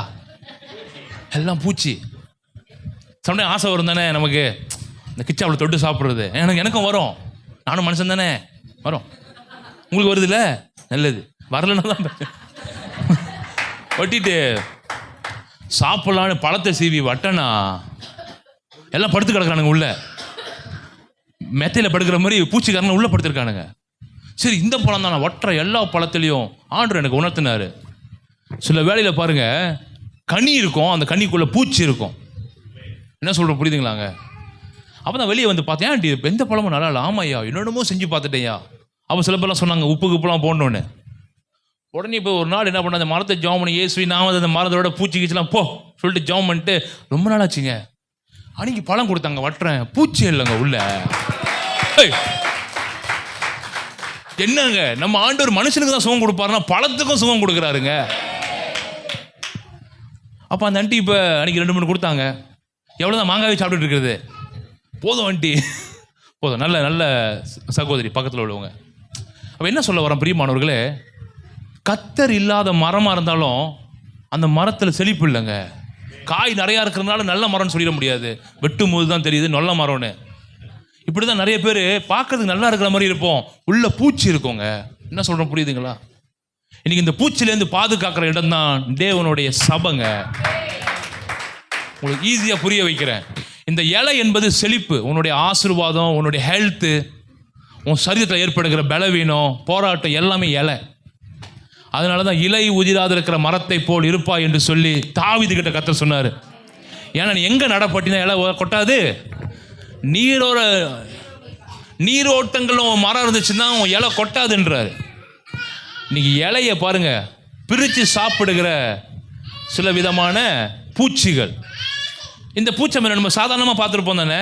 எல்லாம் பூச்சி. சம்டைம் ஆசை வரும் தானே நமக்கு, இந்த கிச்சாப்பில் தொட்டு சாப்பிட்றது. எனக்கும் வரும், நானும் மனுஷன் தானே, வரும். உங்களுக்கு வருது இல்லை? நல்லது. வரலன்னா தான் வெட்டிட்டு சாப்பிட்லான்னு பழத்தை சீவி வட்டனா எல்லாம் படுத்து கிடக்குறானுங்க உள்ள, மெத்தையில் படுக்கிற மாதிரி பூச்சிக்காரங்க உள்ள படுத்துருக்கானுங்க. சரி இந்த பழம் தான் நான் ஒட்டுற எல்லா பழத்துலையும் ஆண்டவர் எனக்கு உணர்த்தினார். சில வேலையில் பாருங்க கனி இருக்கும், அந்த கனிக்குள்ள பூச்சி இருக்கும். என்ன சொல்கிறோம் புரியுதுங்களாங்க? அப்போ தான் வெளியே வந்து பார்த்தேன், ஆண்டி எந்த பழமும் நல்லா இல்லை. ஆமாய்யா, என்னென்னமோ செஞ்சு பார்த்துட்டேயா. அப்போ சில பேர்லாம் சொன்னாங்க உப்பு குப்புலாம் போடணுன்னு. உடனே இப்போ ஒரு நாள் என்ன பண்ண, அந்த மரத்தை ஜாம் பண்ணி ஏசுவி நான் வந்து அந்த மரத்தோட பூச்சி கீச்சலாம் போ சொல்லிட்டு ஜாம் பண்ணிட்டு ரொம்ப நாள் ஆச்சுங்க. அன்னைக்கு பழம் கொடுத்தாங்க, வட்டுறேன், பூச்சி இல்லைங்க உள்ள. என்னங்க நம்ம ஆண்டவர் மனுஷனுக்கு தான் சுகம் கொடுப்பாருன்னா பழத்துக்கும் சுகம் கொடுக்குறாருங்க. அப்போ அந்த ஆண்டி இப்போ அன்னைக்கு 2-3 கொடுத்தாங்க. எவ்வளோதான் மாங்காவே சாப்பிட்டுட்டு இருக்கிறது, போதும் ஆண்டி போதும். நல்ல நல்ல சகோதரி பக்கத்தில் உள்ளவங்க. அப்போ என்ன சொல்ல வரேன் பிரியமானவர்களே, கத்தர் இல்லாத மரமாக இருந்தாலும் அந்த மரத்தில் செழிப்பு இல்லைங்க. காய் நிறையா இருக்கிறதுனால நல்ல மரம்னு சொல்லிட முடியாது, வெட்டும் போது தான் தெரியுது நல்ல மரம்னு. இப்படி தான் நிறைய பேர் பார்க்கறதுக்கு நல்லா இருக்கிற மாதிரி இருப்போம், உள்ள பூச்சி இருக்குங்க. என்ன சொல்கிறோம் புரியுதுங்களா? இன்னைக்கு இந்த பூச்சிலேருந்து பாதுகாக்கிற இடம் தான் தேவனுடைய சபைங்க. உங்களுக்கு ஈஸியாக புரிய வைக்கிறேன். இந்த இலை என்பது செழிப்பு, உன்னுடைய ஆசீர்வாதம், உன்னுடைய ஹெல்த்து, உன் சரீரத்தில் ஏற்படுகிற பலவீனம், போராட்டம் எல்லாமே இலை. அதனால தான் இலை உதிராது இருக்கிற மரத்தை போல் இருப்பா என்று சொல்லி தாவீது கிட்ட கர்த்தர் சொன்னார். ஏன்னா நீ எங்கே நடப்பட்டினா இலை கொட்டாது, நீரோட்டங்களும் மரம் இருந்துச்சுன்னா உன் இலை கொட்டாதுன்றாரு. இன்னைக்கு இலையை பாருங்க பிரித்து சாப்பிடுகிற சில விதமான பூச்சிகள். இந்த பூச்சை மேலே நம்ம சாதாரணமாக பார்த்துருப்போம் தானே,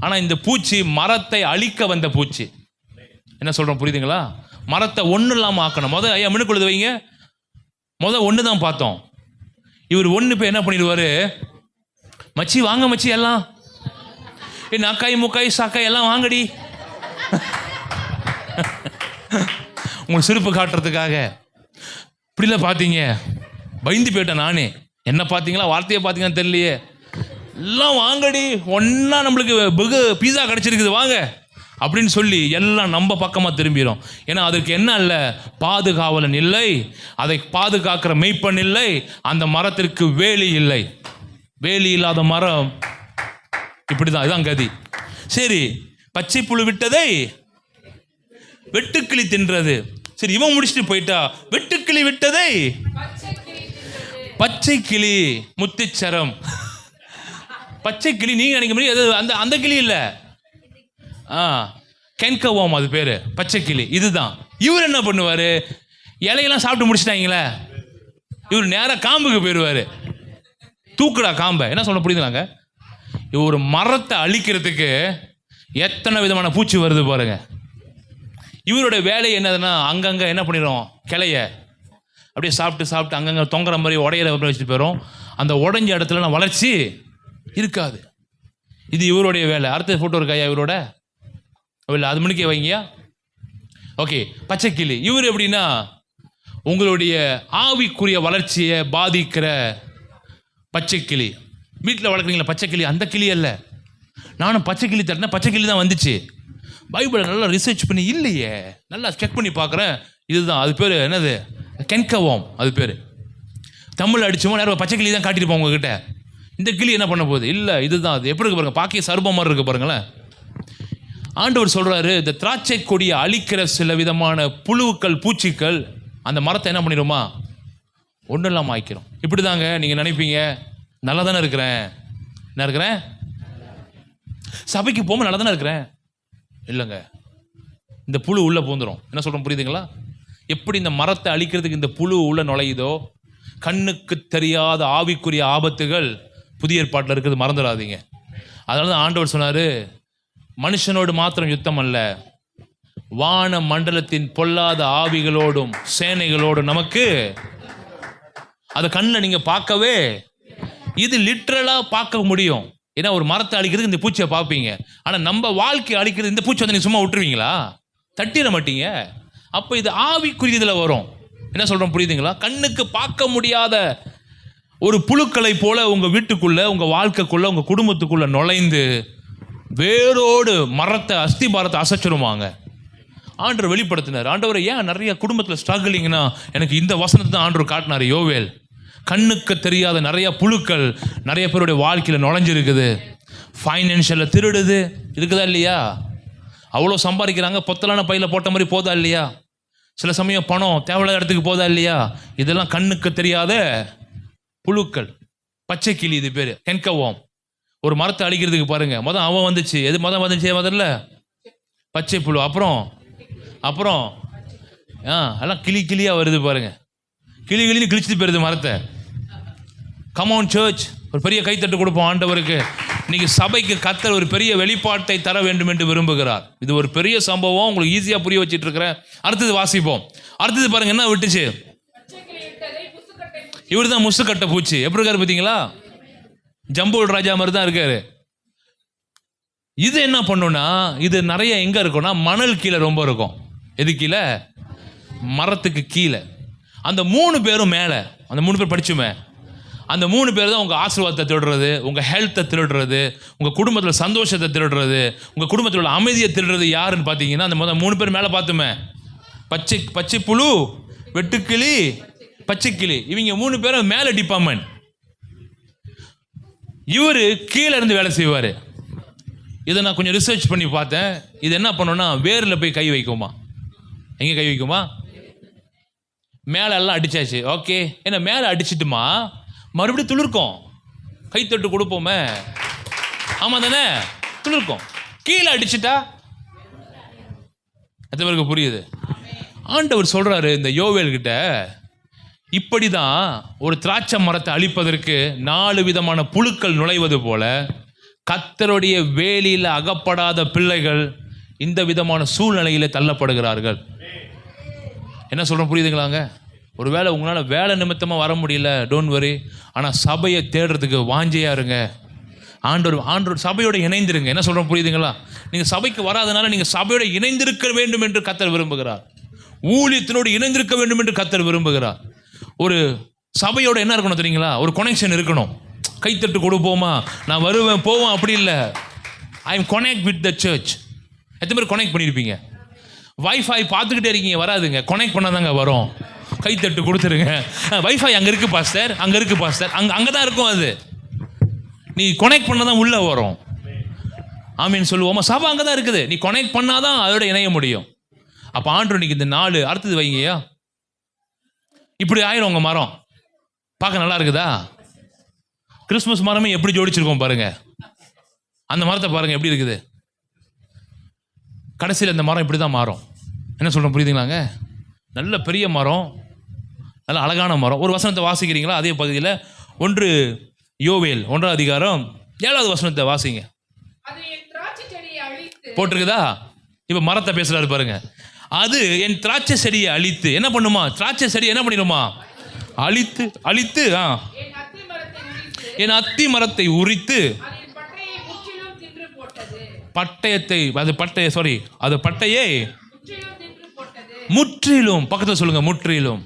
ஆனால் இந்த பூச்சி மரத்தை அழிக்க வந்த பூச்சி. என்ன சொல்கிறோம் புரியுதுங்களா? மரத்தை ஒன்றும் இல்லாமல் ஆக்கணும். ஐயா மினுக்குழுது வைங்க, ஒன்று தான் பார்த்தோம். இவர் ஒன்று இப்போ என்ன பண்ணிடுவார், மச்சி வாங்க மச்சி எல்லாம் நக்காய் முக்காய் சாக்காய் எல்லாம் வாங்கடி உங்களுக்கு சிரிப்பு காட்டுறதுக்காக. இப்படிலாம் பார்த்தீங்க, பயந்து போயிட்டேன் நானே. என்ன பார்த்தீங்களா, வார்த்தையை பார்த்தீங்கன்னு தெரியலையே. எல்லாம் வாங்கடி, ஒன்றா நம்மளுக்கு வெகு பீஸா கிடச்சிருக்குது வாங்க அப்படின்னு சொல்லி எல்லாம் நம்ம பக்கமாக திரும்பிடும். ஏன்னா அதுக்கு என்ன இல்லை, பாதுகாவலன் இல்லை, அதை பாதுகாக்கிற மெய்ப்பன் இல்லை, அந்த மரத்திற்கு வேலி இல்லை. வேலி இல்லாத மரம் இப்படி தான், இதுதான் கதி. சரி, பச்சை புழு விட்டதை வெட்டுக்கிளி தின்றது. சரி இவன் முடிச்சுட்டு போயிட்டா, வெட்டுக்கிளி விட்டதை பச்சை கிளி முத்துச்சரம். பச்சை கிளி நீங்க நினைக்க முடியும், அந்த அந்த கிளி இல்ல, கென்கவோம் அது பேரு, பச்சை கிளி இதுதான். இவர் என்ன பண்ணுவாரு, இலையெல்லாம் சாப்பிட்டு முடிச்சிட்டாங்களே, இவர் நேராக காம்புக்கு போயிடுவாரு. தூக்குடா காம்பை, என்ன சொல்ல புரியுதுலாங்க? ஒரு மரத்தை அழிக்கிறதுக்கு எத்தனை விதமான பூச்சி வருது பாருங்க. இவருடைய வேலை என்னதுன்னா, அங்கங்க என்ன பண்ணிடும், கிளைய அப்படியே சாப்பிட்டு சாப்பிட்டு அங்கங்க தொங்குற மாதிரி உடையில வச்சுட்டு போயிடும். அந்த உடைஞ்ச இடத்துல வளர்ச்சி இருக்காது. இது இவருடைய வேலை. அடுத்த போட்டோ இருக்காயா இவரோட? இல்லை, அது மணிக்கே வைங்கயா. ஓகே, பச்சைக்கிளி இவர் எப்படின்னா, உங்களுடைய ஆவிக்குரிய வளர்ச்சியை பாதிக்கிற பச்சைக்கிளி. வீட்டில் வளர்க்குறீங்களா பச்சைக்கிளி? அந்த கிளி அல்ல. நானும் பச்சைக்கிளி தட்டினா பச்சைக்கிளி தான் வந்துச்சு. பைபிளை நல்லா ரிசர்ச் பண்ணி இல்லையே, நல்லா செக் பண்ணி பார்க்குறேன், இதுதான். அது பேர் என்னது, கென்கவோம் அது பேர். தமிழ் அடிச்சோமோ நேரம் பச்சைக்கிளி தான் காட்டியிருப்போம் உங்ககிட்ட. இந்த கிளி என்ன பண்ண போகுது? இல்லை, இதுதான். அது எப்படி இருக்கு பாருங்க, பாக்கிய சர்பம் மாதிரி இருக்கு பாருங்களேன். ஆண்டவர் சொல்றாரு, இந்த திராட்சை கொடியை அழிக்கிற சில விதமான புழுக்கள் பூச்சிகள் அந்த மரத்தை என்ன பண்ணிடுமா, ஒன்றும் இல்லாமல் ஆய்க்கிறோம். இப்படி தாங்க நீங்கள் நினைப்பீங்க, நல்லா தானே இருக்கிறேன், என்ன இருக்கிறேன், சபைக்கு போகும்போது நல்லா தானே இருக்கிறேன். இல்லைங்க, இந்த புழு உள்ளே பூந்துடும். என்ன சொல்கிறோம் புரியுதுங்களா? எப்படி இந்த மரத்தை அழிக்கிறதுக்கு இந்த புழு உள்ள நுழையுதோ, கண்ணுக்கு தெரியாத ஆவிக்குரிய ஆபத்துகள் புதிய ஏற்பாட்டில் இருக்கிறது மறந்துடாதீங்க. அதனால தான் ஆண்டவர் சொன்னார், மனுஷனோடு மாத்திரம் யுத்தம் அல்ல, வான மண்டலத்தின் பொல்லாத ஆவிகளோடும் சேனைகளோடும் நமக்கு. அதை கண்ணில் நீங்கள் பார்க்கவே, இது லிட்ரலாக பார்க்க முடியும். ஏன்னா ஒரு மரத்தை அழிக்கிறதுக்கு இந்த பூச்சியை பார்ப்பீங்க, ஆனால் நம்ம வாழ்க்கையை அழிக்கிறது இந்த பூச்சி வந்து நீங்கள் சும்மா விட்டுருவீங்களா? தட்டிட மாட்டீங்க. அப்போ இது ஆவிக்குரியதில் வரும். என்ன சொல்கிறோம் புரியுதுங்களா? கண்ணுக்கு பார்க்க முடியாத ஒரு புழுக்களை போல உங்கள் வீட்டுக்குள்ளே, உங்கள் வாழ்க்கைக்குள்ளே, உங்கள் குடும்பத்துக்குள்ளே நுழைந்து வேரோடு மரத்தை அஸ்திபாரத்தை அசைச்சிருவாங்க. ஆண்டவர் வெளிப்படுத்தினார். ஆண்டவர் ஏன் நிறைய குடும்பத்தில் ஸ்ட்ரகிளிங்னா, எனக்கு இந்த வசனத்தை தான் ஆண்டவர் காட்டினார். யோவேல், கண்ணுக்கு தெரியாத நிறைய புழுக்கள் நிறைய பேருடைய வாழ்க்கையில் நுழைஞ்சிருக்குது. ஃபைனான்ஷியலில் திருடுது, இருக்குதா இல்லையா? அவ்வளோ சம்பாதிக்கிறாங்க, பொத்தலான பையில் போட்ட மாதிரி போதா இல்லையா? சில சமயம் பணம் தேவையில்லாத இடத்துக்கு போதா இல்லையா? இதெல்லாம் கண்ணுக்கு தெரியாத புழுக்கள். பச்சை கிளி இது பேர், கென்கவோம். ஒரு மரத்தை அழிக்கிறதுக்கு பாருங்க, அவன் வந்துச்சு. எது வந்துச்சு? முதல்ல பச்சை புழு, அப்புறம் எல்லாம் கிளியா வருது பாருங்க. கிளின்னு கிழிச்சிட்டு போயிருது மரத்தை. கமான் சர்ச், ஒரு பெரிய கைத்தட்டு கொடுப்போம் ஆண்டவருக்கு. இன்னைக்கு சபைக்கு கர்த்தர் ஒரு பெரிய வெளிப்பாட்டை தர வேண்டும் என்று விரும்புகிறார். இது ஒரு பெரிய சம்பவம், உங்களுக்கு ஈஸியாக புரிய வச்சிட்டு இருக்கிறேன். அடுத்தது வாசிப்போம். அடுத்தது பாருங்க, என்ன விட்டுச்சு? இவர் தான் முசுக்கட்டை பூச்சி. எப்படி இருக்காரு பார்த்தீங்களா? ஜம்போல் ராஜா மாதிரி தான் இருக்காரு. இது என்ன பண்ணுன்னா, இது நிறைய எங்க இருக்கும்னா மணல் கீழே ரொம்ப இருக்கும். எது கீழே? மரத்துக்கு கீழே. அந்த 3 பேரும் மேலே, அந்த 3 பேர் படிச்சுமே, அந்த 3 பேர் தான் உங்கள் ஆசீர்வாதத்தை திருடுறது, உங்கள் ஹெல்த்தை திருடுறது, உங்கள் குடும்பத்தில் சந்தோஷத்தை திருடுறது, உங்கள் குடும்பத்தில் உள்ள அமைதியை திருடுறது. யாருன்னு பார்த்தீங்கன்னா அந்த 3 பேர் மேலே பார்த்துமே, பச்சை புழு, வெட்டுக்கிளி, பச்சைக்கிளி. இவங்க 3 பேரும் மேலே டிபார்ட்மெண்ட். இவர் கீழே இருந்து வேலை செய்வார். இதை நான் கொஞ்சம் ரிசர்ச் பண்ணி பார்த்தேன். இது என்ன பண்ணோன்னா, வேரில் போய் கை வைக்குமா? எங்கே கை வைக்குமா? மேலே எல்லாம் அடிச்சாச்சு, ஓகே. ஏன்னா மேலே அடிச்சிட்டுமா மறுபடியும் துளிர்க்கும். கைத்தட்டு கொடுப்போமே, ஆமாம் தானே? துளிர்க்கும். கீழே அடிச்சுட்டா எத்தனை பேருக்கு புரியுது? ஆண்டவர் சொல்றாரு இந்த யோவேல் கிட்ட, இப்படி தான் ஒரு திராட்சை மரத்தை அழிப்பதற்கு 4 விதமான புழுக்கள் நுழைவது போல கர்த்தருடைய வேலியில் அகப்படாத பிள்ளைகள் இந்த விதமான சூழ்நிலையில் தள்ளப்படுகிறார்கள். என்ன சொல்கிறோம் புரியுதுங்களாங்க? ஒருவேளை உங்களால் வேலை நிமித்தமாக வர முடியல, டோன்ட் வரி. ஆனால் சபையை தேடுறதுக்கு வாஞ்சையாக இருங்க. ஆண்டவர் சபையோடு இணைந்திருங்க. என்ன சொல்கிறோம் புரியுதுங்களா? நீங்கள் சபைக்கு வராதனால நீங்கள் சபையோடு இணைந்திருக்க வேண்டும் என்று கர்த்தர் விரும்புகிறார். ஊழியத்தினோடு இணைந்திருக்க வேண்டும் என்று கர்த்தர் விரும்புகிறார். ஒரு சபையோடு என்ன இருக்கணும் தெரியுங்களா? ஒரு கனெக்ஷன் இருக்கணும். கைத்தட்டு கொடுப்போமா, நான் வருவேன் போவேன் அப்படி இல்லை. I am connect with the church. எத்தனை பேர் கனெக்ட் பண்ணியிருப்பீங்க? வைஃபை பார்த்துக்கிட்டே இருக்கீங்க, வராதுங்க. கனெக்ட் பண்ணாதாங்க வரும். கைத்தட்டு கொடுத்துருங்க. வைஃபை அங்கே இருக்குது பாஸ்டர், அங்கே இருக்குது பாஸ்டர், அங்கே தான் இருக்கும். அது நீ கனெக்ட் பண்ணாதான் உள்ளே வரும். ஆமீன் சொல்லுவோமா? சபை அங்கே தான் இருக்குது, நீ கனெக்ட் பண்ணாதான் அதோட இணைய முடியும். அப்போ ஆண்டவர் இன்னைக்கு இந்த 4 அடுத்தது வைங்கய்யா. இப்படி ஆயிரும் உங்கள் மரம். பார்க்க நல்லா இருக்குதா? கிறிஸ்மஸ் மரமே எப்படி ஜோடிச்சிருக்கோம் பாருங்க. அந்த மரத்தை பாருங்க எப்படி இருக்குது. கடைசியில் இந்த மரம் இப்படி தான் மாறும். என்ன சொல்கிறோம் புரியுதுங்களாங்க? நல்ல பெரிய மரம், நல்ல அழகான மரம். ஒரு வசனத்தை வாசிக்கிறீங்களா? அதே பகுதியில் 1 யோவேல் 1ஆம் அதிகாரம் 7வது வசனத்தை வாசிங்க. போட்டிருக்குதா? இப்போ மரத்தை பேசுறாரு பாருங்க. அது என் திராட்சை செடியை அழித்து என்ன பண்ணுமா? திராட்சை செடியை என்ன பண்ணிடுமா? அழித்து அழித்து என் அத்தி மரத்தை உரித்து பட்டயத்தை அது பட்டையை முற்றிலும், பக்கத்தில் சொல்லுங்க, முற்றிலும்.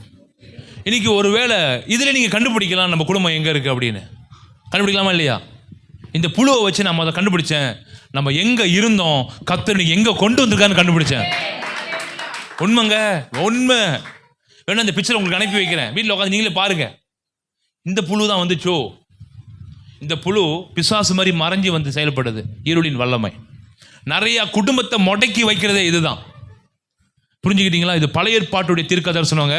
இன்னைக்கு ஒருவேளை இதில் நீங்கள் கண்டுபிடிக்கலாம் நம்ம குடும்பம் எங்கே இருக்குது அப்படின்னு. கண்டுபிடிக்கலாமா இல்லையா? இந்த புழுவை வச்சு நம்ம அதை கண்டுபிடிச்சேன். நம்ம எங்கே இருந்தோம், கர்த்தர் இன்னைக்கு எங்கே கொண்டு வந்திருக்கான்னு கண்டுபிடிச்சேன். உண்மைங்க, உண்மை. வேணா இந்த பிக்சர் உங்களுக்கு அனுப்பி வைக்கிறேன், வீட்டில் உட்காந்து நீங்களே பாருங்க. இந்த புழு தான் வந்துச்சோ. இந்த புழு பிசாசு மாதிரி மறைஞ்சி வந்து செயல்படுது. இருளின் வல்லமை நிறைய குடும்பத்தை முடக்கி வைக்கிறதே இதுதான். புரிஞ்சுக்கிட்டீங்களா? இது பழைய ஏற்பாட்டுடைய தீர்க்க தரிசனங்க.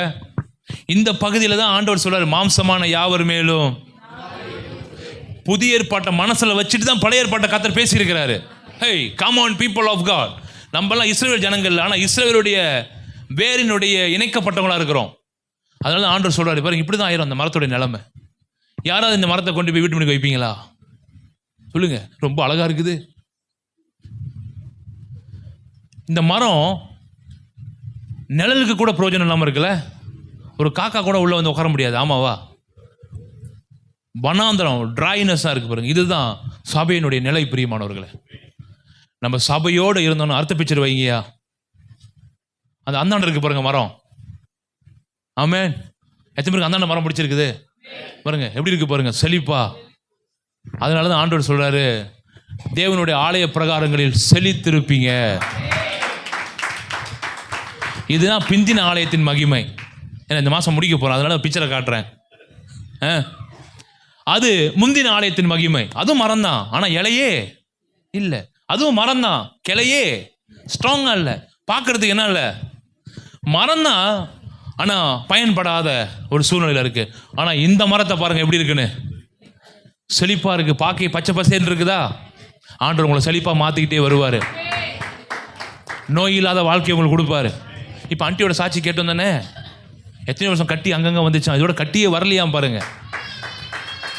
இந்த பகுதியில் தான் ஆண்டவர் சொல்றாரு, மாம்சமான யாவர் மேலும். புதிய ஏற்பாட்டை மனசுல வச்சுட்டு தான் பழைய ஏற்பாட்டை கர்த்தர் பேசியிருக்கிறாரு. Hey come on people of God. நம்மலாம் இஸ்ரவேல் ஜனங்கள், ஆனால் இஸ்ரவேலுடைய வேரினுடைய இணைக்கப்பட்டவங்களா இருக்கிறோம். அதனால ஆண்டவர் சொல்றாரு பாருங்க, இப்படி தான் ஆயிரும் அந்த மரத்துடைய நிலைமை. யாராவது இந்த மரத்தை கொண்டு போய் வீட்டு மணிக்கு வைப்பீங்களா? சொல்லுங்க. ரொம்ப அழகா இருக்குது இந்த மரம். நிழலுக்கு கூட பிரயோஜனம் இல்லாமல் இருக்குல்ல. ஒரு காக்கா கூட உள்ள வந்து உட்கார முடியாது. ஆமாவா? வனாந்தரம், ட்ரைனஸாக இருக்கு பாருங்க. இதுதான் சபையினுடைய நிலை. பிரியமானவர்களே, நம்ம சபையோடு இருந்தோம்னு அர்த்த பிக்சர் வைங்கயா. அந்த அந்தாண்ட இருக்கு பாருங்க மரம். ஆமென். எத்தனை பேருக்கு அந்தாண்ட மரம் பிடிச்சிருக்குது பாருங்க, எப்படி இருக்கு பாருங்க, செழிப்பா. அதனால தான் ஆண்டவர் சொல்றாரு, தேவனுடைய ஆலய பிரகாரங்களில் செழித்திருப்பீங்க. இதுதான் பிந்தின ஆலயத்தின் மகிமை. ஏன்னா இந்த மாதம் முடிக்க போகிறோம், அதனால பிக்சரை காட்டுறேன். அது முந்தின ஆலயத்தின் மகிமை. அதுவும் மரம் தான், ஆனால் இலையே இல்லை. அதுவும் மரம் தான், கிளையே ஸ்ட்ராங்காக இல்லை. பார்க்கறதுக்கு என்ன இல்லை, மரம் தான், ஆனால் பயன்படாத ஒரு சூழ்நிலையில் இருக்குது. ஆனால் இந்த மரத்தை பாருங்கள் எப்படி இருக்குன்னு, செழிப்பாக இருக்குது. பார்க்க பச்சை பசேன்னு இருக்குதா? ஆண்டவர் உங்களை செழிப்பாக மாற்றிக்கிட்டே வருவார். நோய் இல்லாத வாழ்க்கையை உங்களுக்கு கொடுப்பாரு. இப்போ ஆண்டியோட சாட்சி கேட்டு வந்தானே, எத்தனை வருஷம் கட்டி அங்கங்கே வந்துச்சான், இதோட கட்டியே வரலையாம் பாருங்க.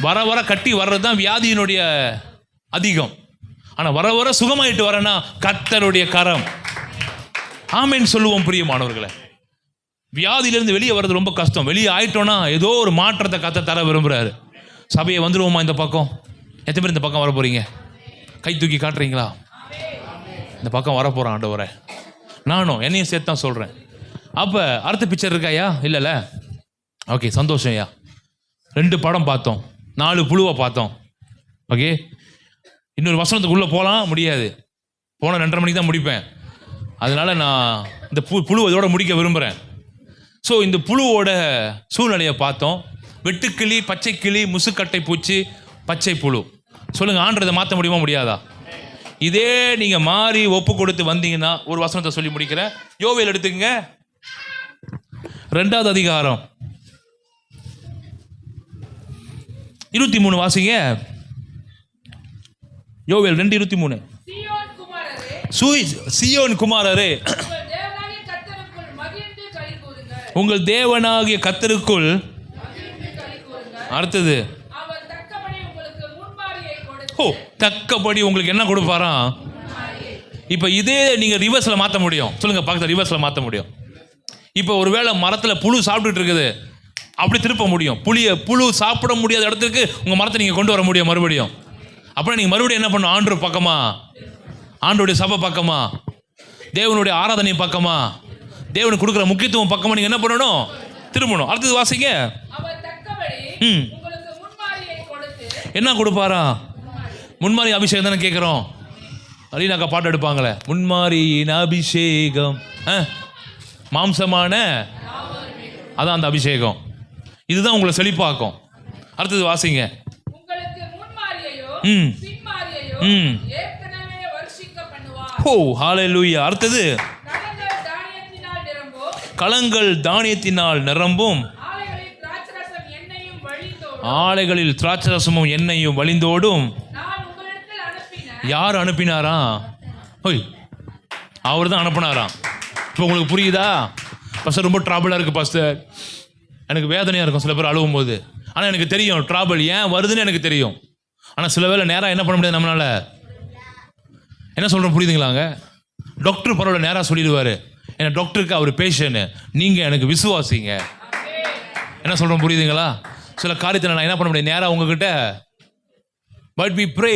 வர வர கட்டி வர்றது தான் வியாதியினுடைய அதிகம். ஆனால் வர வர சுகமாயிட்டு வரனா கர்த்தருடைய கரம். ஆமென் சொல்லுவோம் பிரியமானவர்களே. வியாதியிலிருந்து வெளியே வர்றது ரொம்ப கஷ்டம். வெளியே ஆயிட்டோன்னா ஏதோ ஒரு மாற்றத்தை கர்த்தர் தர விரும்புகிறாரு. சபையை வந்துடுவோமா இந்த பக்கம்? எத்தனை பேர் இந்த பக்கம் வர போறீங்க? கை தூக்கி காட்டுறீங்களா? இந்த பக்கம் வர போகிறேன் ஆண்டவரே. நானும் என்னையும் சேர்த்து தான் சொல்கிறேன். அப்போ அடுத்த பிக்சர் இருக்காயா? இல்லைல்ல? ஓகே, சந்தோஷம் ஐயா. 2 படம் பார்த்தோம், 4 புழுவை பார்த்தோம். ஓகே, இன்னொரு வசனத்துக்குள்ளே போகலாம் முடியாது. போன 2:30 மணிக்கு தான் முடிப்பேன். அதனால் நான் இந்த புழு இதோட முடிக்க விரும்புகிறேன். ஸோ இந்த புழுவோட சூழ்நிலையை பார்த்தோம். வெட்டுக்கிளி, பச்சை கிளி, முசுக்கட்டை பூச்சி, பச்சை புழு. சொல்லுங்கள், ஆண்டதை மாற்ற முடியுமா முடியாதா? இதே நீங்கள் மாறி ஒப்பு கொடுத்து வந்தீங்கன்னா, ஒரு வசனத்தை சொல்லி முடிக்கிறேன். யோவேல் எடுத்துக்கங்க, 2ஆவது அதிகாரம் 23 வாசிங்க. யோவேல் 2:23. சீயோன் குமாரரே, உங்கள் தேவனாகிய கர்த்தருக்குள். அடுத்தது, தக்கபடி உங்களுக்கு என்ன கொடுப்பாராம்? இப்போ இதே நீங்கள் ரிவர்ஸில் மாற்ற முடியும். சொல்லுங்க பக்கத்தில், ரிவர்ஸில் மாற்ற முடியும். இப்போ ஒருவேளை மரத்தில் புழு சாப்பிட்டுட்டு இருக்குது, அப்படி திருப்ப முடியும். புழு சாப்பிட முடியாத இடத்துக்கு உங்கள் மரத்தை நீங்கள் கொண்டு வர முடியும் மறுபடியும். அப்புறம் நீங்கள் மறுபடியும் என்ன பண்ணணும்? ஆண்டவர் பக்கமா, ஆண்டோடைய சபை பக்கமா, தேவனுடைய ஆராதனை பக்கமா, தேவனுக்கு கொடுக்குற முக்கியத்துவம் பக்கமா நீங்கள் என்ன பண்ணணும்? திரும்பணும். அடுத்தது வாசிங்க. என்ன கொடுப்பாரா? முன்மாரி அபிஷேகம் தானே கேட்குறோம். அலினாக்கா பாட்டு எடுப்பாங்களே, முன்மாரியின் அபிஷேகம், மாம்சமான, அதான் அந்த அபிஷேகம். இதுதான் உங்களை செழிப்பாக்கும். அடுத்தது வாசிங்க. ஓ ஹல்லேலூயா. அடுத்தது, களங்கள் தானியத்தினால் நிரம்பும், ஆலைகளில் திராட்சரசமும் எண்ணெயும் வழிந்தோடும். யார் அனுப்பினாரா? அவர் தான் அனுப்பினாராம். இப்போ உங்களுக்கு புரியுதா? பாஸ்டர் ரொம்ப ட்ராபிளாக இருக்குது பாஸ்டர், எனக்கு வேதனையாக இருக்கும் சில பேர் அழுவும் போது. ஆனால் எனக்கு தெரியும் ட்ராபிள் ஏன் வருதுன்னு எனக்கு தெரியும். ஆனால் சில வேளை நேராக என்ன பண்ண முடியாது நம்மளால. என்ன சொல்கிறோம் புரியுதுங்களாங்க? டாக்டர் பரவாயில்ல நேராக சொல்லிடுவார், ஏன்னா டாக்டருக்கு அவர் பேஷண்ட், நீங்கள் எனக்கு விசுவாசிங்க. என்ன சொல்கிறோம் புரியுதுங்களா? சில காரியத்தை நான் என்ன பண்ண முடியாது நேராக உங்ககிட்ட. But we pray.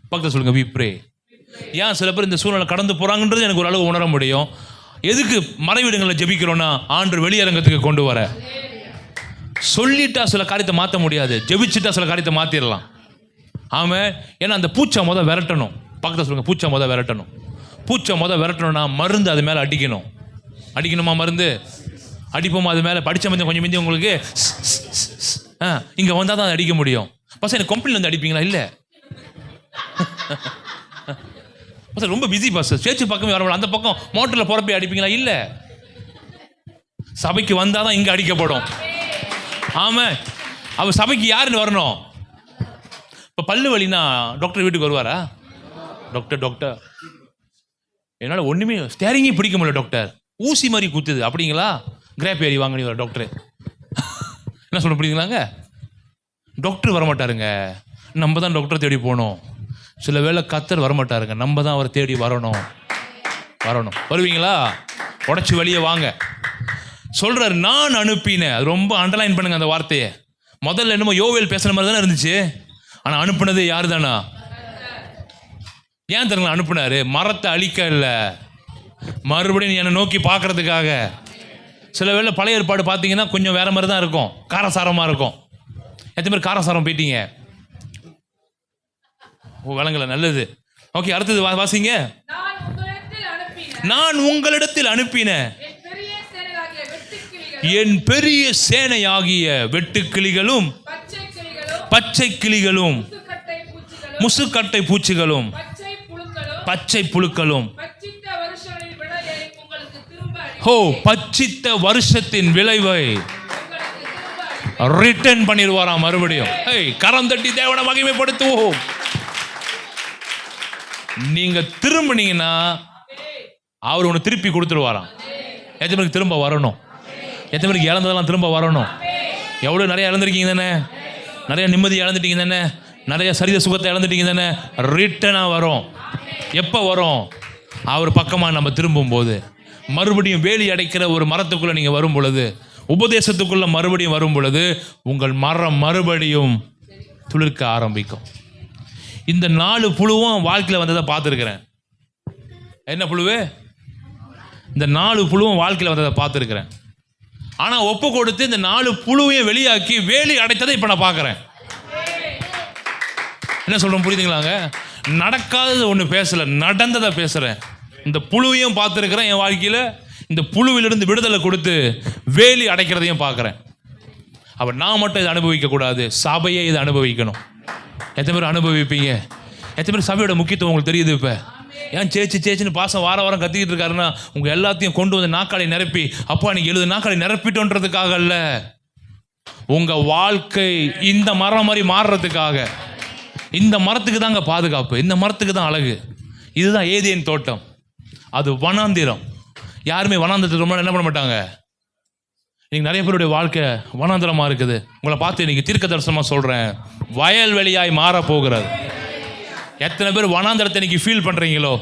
பக்கத்தில் சொல்லுங்கள், வி ப்ரே. ஏன் சில பேர் இந்த சூழ்நிலை கடந்து போகிறாங்கன்றது எனக்கு ஒரு அளவு உணர முடியும். எதுக்கு மறைவிடங்களில் ஜெபிக்கிறோன்னா ஆண்டு வெளியரங்கத்துக்கு கொண்டு வர. சொல்லிட்டா சில காரியத்தை மாற்ற முடியாது, ஜெபிச்சுட்டா சில காரியத்தை மாற்றிடலாம். ஆமாம், ஏன்னா அந்த பூச்சை விரட்டணும். பக்கத்தில் சொல்லுங்கள், பூச்சை விரட்டணும். பூச்சை விரட்டணும்னா மருந்து அது மேலே அடிக்கணும். அடிக்கணுமா? மருந்து அடிப்போமா அது மேலே? படித்த மருந்து கொஞ்சம் மிந்தி உங்களுக்கு இங்கே வந்தால் தான் அடிக்க முடியும். பசங்க எனக்கு கம்பெனியில் வந்து அடிப்பீங்களா? இல்லை பசங்க ரொம்ப பிஸி பஸ், ஸ்டேச்சு பக்கமே வர, அந்த பக்கம் மோட்டரில் போகிறப்ப அடிப்பீங்களா? இல்லை, சபைக்கு வந்தால் தான் இங்கே அடிக்கப்படும். ஆமாம், அவள் சபைக்கு யாருன்னு வரணும்? இப்போ பல்லு வலினா டாக்டர் வீட்டுக்கு வருவாரா? டாக்டர் என்னால் ஒன்றுமே ஸ்டேரிங்கே பிடிக்க முடியல டாக்டர், ஊசி மாதிரி குத்துது அப்படிங்களா? கிரேப் ஏறி வாங்கி வர டாக்டரு. என்ன சொல்ல புரியுதுங்களாங்க? டாக்டர் வரமாட்டாருங்க, நம்ம தான் டாக்டரை தேடி போகணும். சில வேளை கத்தர் வரமாட்டாருங்க, நம்ம தான் அவரை தேடி வரணும். வருவீங்களா? உடச்சி வெளியே வாங்க. சொல்கிறார் நான் அனுப்பினேன். அது ரொம்ப அண்டர்லைன் பண்ணுங்க அந்த வார்த்தையை. முதல்ல என்னமோ யோவேல் பேசுகிற மாதிரி தானே இருந்துச்சு, ஆனால் அனுப்புனது யார் தானா? ஏன் தெரியுங்களா அனுப்புனாரு? மரத்தை அழிக்க இல்லை, மறுபடியும் என்னை நோக்கி பார்க்கறதுக்காக. சில வேளை பழைய ஏற்பாடு பார்த்தீங்கன்னா கொஞ்சம் வேற மாதிரி தான் இருக்கும், காரசாரமாக இருக்கும். எத்தனை பேர் காரசாரம் போயிட்டீங்க? வழங்கல, நல்லது. ஓகே, அடுத்தது வாசிங்க. நான் உங்களிடத்தில் அனுப்பின என் பெரிய சேனையாகிய வெட்டுக்கிளிகளும் பச்சை கிளிகளும் முசுக்கட்டை பூச்சிகளும் பச்சை புழுக்களும் பச்சித்த வருஷத்தின் விளைவை ரிட்டர்ன் பண்ணிடுவாராம் மறுபடியும். கரம் தட்டி தேவனை மகிமைப்படுத்துவோம். நீங்க திரும்பினீங்கன்னா அவர் ஒன்று திருப்பி கொடுத்துருவாராம். எத்தனை பேருக்கு திரும்ப வரணும்? எத்தனை பேருக்கு இழந்ததெல்லாம் திரும்ப வரணும்? எவ்வளோ நிறைய இழந்திருக்கீங்க தானே, நிறைய நிம்மதி இழந்துட்டீங்க தானே, நிறைய சரீர சுகத்தை இழந்துட்டீங்க தானே. ரிட்டனாக வரும். எப்போ வரும்? அவர் பக்கமாக நம்ம திரும்பும் போது. மறுபடியும் வேலி அடைக்கிற ஒரு மரத்துக்குள்ளே நீங்கள் வரும் பொழுது, உபதேசத்துக்குள்ளே மறுபடியும் வரும் பொழுது உங்கள் மரம் மறுபடியும் துளிர்க்க ஆரம்பிக்கும். இந்த 4 புழுவும் வாழ்க்கையில் வந்ததை பார்த்துருக்கிறேன். என்ன புழுவு? இந்த 4 புழுவும் வாழ்க்கையில் வந்ததை பார்த்துருக்கிறேன். ஆனால் ஒப்பு கொடுத்து இந்த 4 புழுவையும் வெளியாக்கி வேலி அடைத்ததை இப்போ நான் பார்க்குறேன். என்ன சொல்கிறோம் புரியுதுங்களாங்க? நடக்காதது ஒன்று பேசலை, நடந்ததை பேசுகிறேன். இந்த புழுவையும் பார்த்துருக்கிறேன் என் வாழ்க்கையில். இந்த புழுவிலிருந்து விடுதலை கொடுத்து வேலி அடைக்கிறதையும் பார்க்குறேன். அப்போ நான் மட்டும் இதை அனுபவிக்கக்கூடாது, சபையை இதை அனுபவிக்கணும். எத்தனை பேர் அனுபவிப்பீங்க? எத்தனை பேர் சபையோட முக்கியத்துவம் உங்களுக்கு தெரியுது? இப்போ ஏன் சேச்சின்னு பாசம் வாரம் கத்திக்கிட்டு இருக்காருன்னா, உங்கள் எல்லாத்தையும் கொண்டு வந்து நாக்காளை நிரப்பி, அப்பா நீங்கள் 70 நாக்காளை நிரப்பிட்டோன்றதுக்காக அல்ல, உங்கள் வாழ்க்கை இந்த மரம் மாதிரி மாறுறதுக்காக. இந்த மரத்துக்கு தாங்க பாதுகாப்பு, இந்த மரத்துக்கு தான் அழகு. இதுதான் ஏதேன் தோட்டம், அது வனாந்திரம். யாருமே வனாந்திரத்துக்கு ரொம்ப என்ன பண்ண மாட்டாங்க. இன்னைக்கு நிறைய பேருடைய வாழ்க்கை வனாந்திரமாக இருக்குது. உங்களை பார்த்து இன்னைக்கு தீர்க்க தரிசனமாக சொல்கிறேன், வயல்வெளியாய் மாறப்போகிறது. எத்தனை பேர் வனாந்திரத்தை இன்னைக்கு ஃபீல் பண்ணுறீங்களோ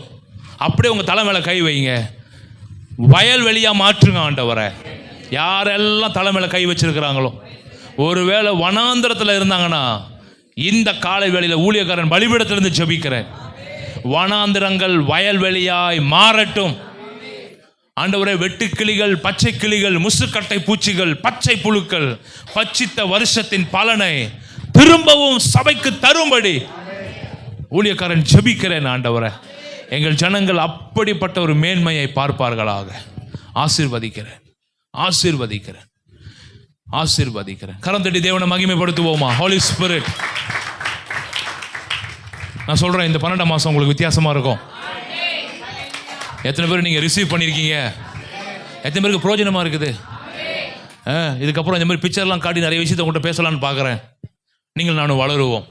அப்படியே உங்கள் தலை மேலே கை வைங்க, வயல்வெளியாக மாற்றுங்க ஆண்டவரை. யாரெல்லாம் தலை மேலே கை வச்சிருக்கிறாங்களோ, ஒருவேளை வனாந்திரத்தில் இருந்தாங்கன்னா இந்த காலை வேளையில் ஊழியக்காரன் பலிபீடத்திலிருந்து ஜெபிக்கிறேன், வனாந்திரங்கள் வயல்வெளியாய் மாறட்டும் ஆண்டவரே. வெட்டுக்கிளிகள், பச்சை கிளிகள், முசுக்கட்டை பூச்சிகள், பச்சை புழுக்கள் பச்சித்த வருஷத்தின் பலனை திரும்பவும் சபைக்கு தரும்படி ஊழியக்காரன் ஜெபிக்கிறேன் ஆண்டவரே. எங்கள் ஜனங்கள் அப்படிப்பட்ட ஒரு மேன்மையை பார்ப்பார்களாக. ஆசீர்வதிக்கிறேன், ஆசீர்வதிக்கிறேன், ஆசீர்வதிக்கிறேன். கரம் தட்டி தேவனை மகிமைப்படுத்துவோமா? ஹோலி ஸ்பிரிட், நான் சொல்கிறேன், இந்த 12ஆம் மாதம் உங்களுக்கு வித்தியாசமாக இருக்கும். எத்தனை பேர் நீங்கள் ரிசீவ் பண்ணியிருக்கீங்க? எத்தனை பேருக்கு பிரயோஜனமாக இருக்குது? இதுக்கப்புறம் இந்த மாதிரி பிக்சர்லாம் காட்டி நிறைய விஷயத்தை உங்கள்கிட்ட பேசலான்னு பார்க்குறேன். நீங்கள் நானும் வளருவோம்.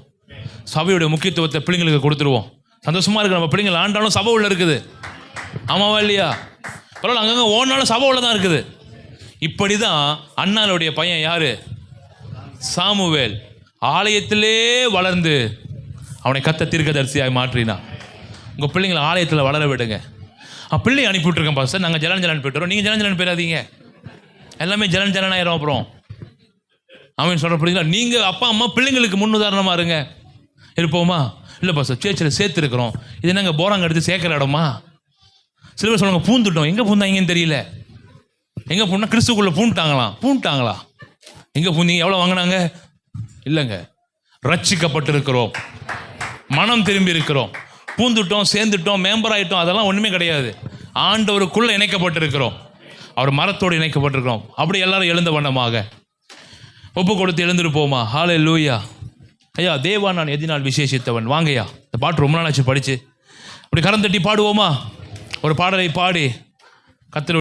சபையுடைய முக்கியத்துவத்தை பிள்ளைங்களுக்கு கொடுத்துருவோம். சந்தோஷமாக இருக்குது. நம்ம பிள்ளைங்கள் ஆண்டாலும் சபை உள்ள இருக்குது. ஆமாவா இல்லையா? பரவாயில்ல, அங்கங்கே ஓடினாலும் சபை உள்ள தான் இருக்குது. இப்படி தான் அண்ணாளுடைய பையன் யார்? சாமுவேல். ஆலயத்திலே வளர்ந்து அவனை கர்த்தர் தீர்க்கதரிசியாக மாற்றினான். உங்கள் பிள்ளைங்களை ஆலயத்தில் வளர விடுங்க. பிள்ளை அனுப்பி விட்ருக்கேன் பாஸ்டர், நாங்கள் ஜலன் போய்ட்டு வரோம். நீங்கள் ஜலன் போயிடாதீங்க, எல்லாமே ஜலன் ஆயிரும். அப்புறம் அவன் சொல்கிற பிள்ளைங்களா, நீங்கள் அப்பா அம்மா பிள்ளைங்களுக்கு முன்னுதாரணமாக இருங்க. இருப்போமா? இல்லை பாஸ்டர், சேர்ச்சில் சேர்த்துருக்குறோம், இது நாங்கள் போராங்க எடுத்து சேர்க்குற இடமா? சில பேர் சொல்லுவாங்க பூந்துட்டோம். எங்கே பூந்தாங்கன்னு தெரியல. எங்கே பூண்டா? கிறிஸ்துக்குள்ளே பூண்டாங்களா? எங்கே பூந்தீங்க? எவ்வளோ வாங்கினாங்க? இல்லைங்க, ரட்சிக்கப்பட்டிருக்கிறோம், மனம் திரும்பி இருக்கிறோம், பூந்துட்டோம், சேர்ந்துட்டோம், மேம்பர் ஆகிட்டோம், அதெல்லாம் ஒன்றுமே கிடையாது. ஆண்டவருக்குள்ளே இணைக்கப்பட்டிருக்கிறோம், அவர் மரத்தோடு இணைக்கப்பட்டிருக்கிறோம். அப்படி எல்லாரும் எழுந்த வண்ணமாக ஒப்பு கொடுத்து எழுந்திருப்போமா? ஹல்லேலூயா. ஐயா, தேவா நான் எதினால் விசேஷித்தவன். வாங்கய்யா, இந்த பாட்டு ரொம்ப நாளாச்சு படித்து. அப்படி கரம் தட்டி பாடுவோமா? ஒரு பாடலை பாடி கர்த்தர்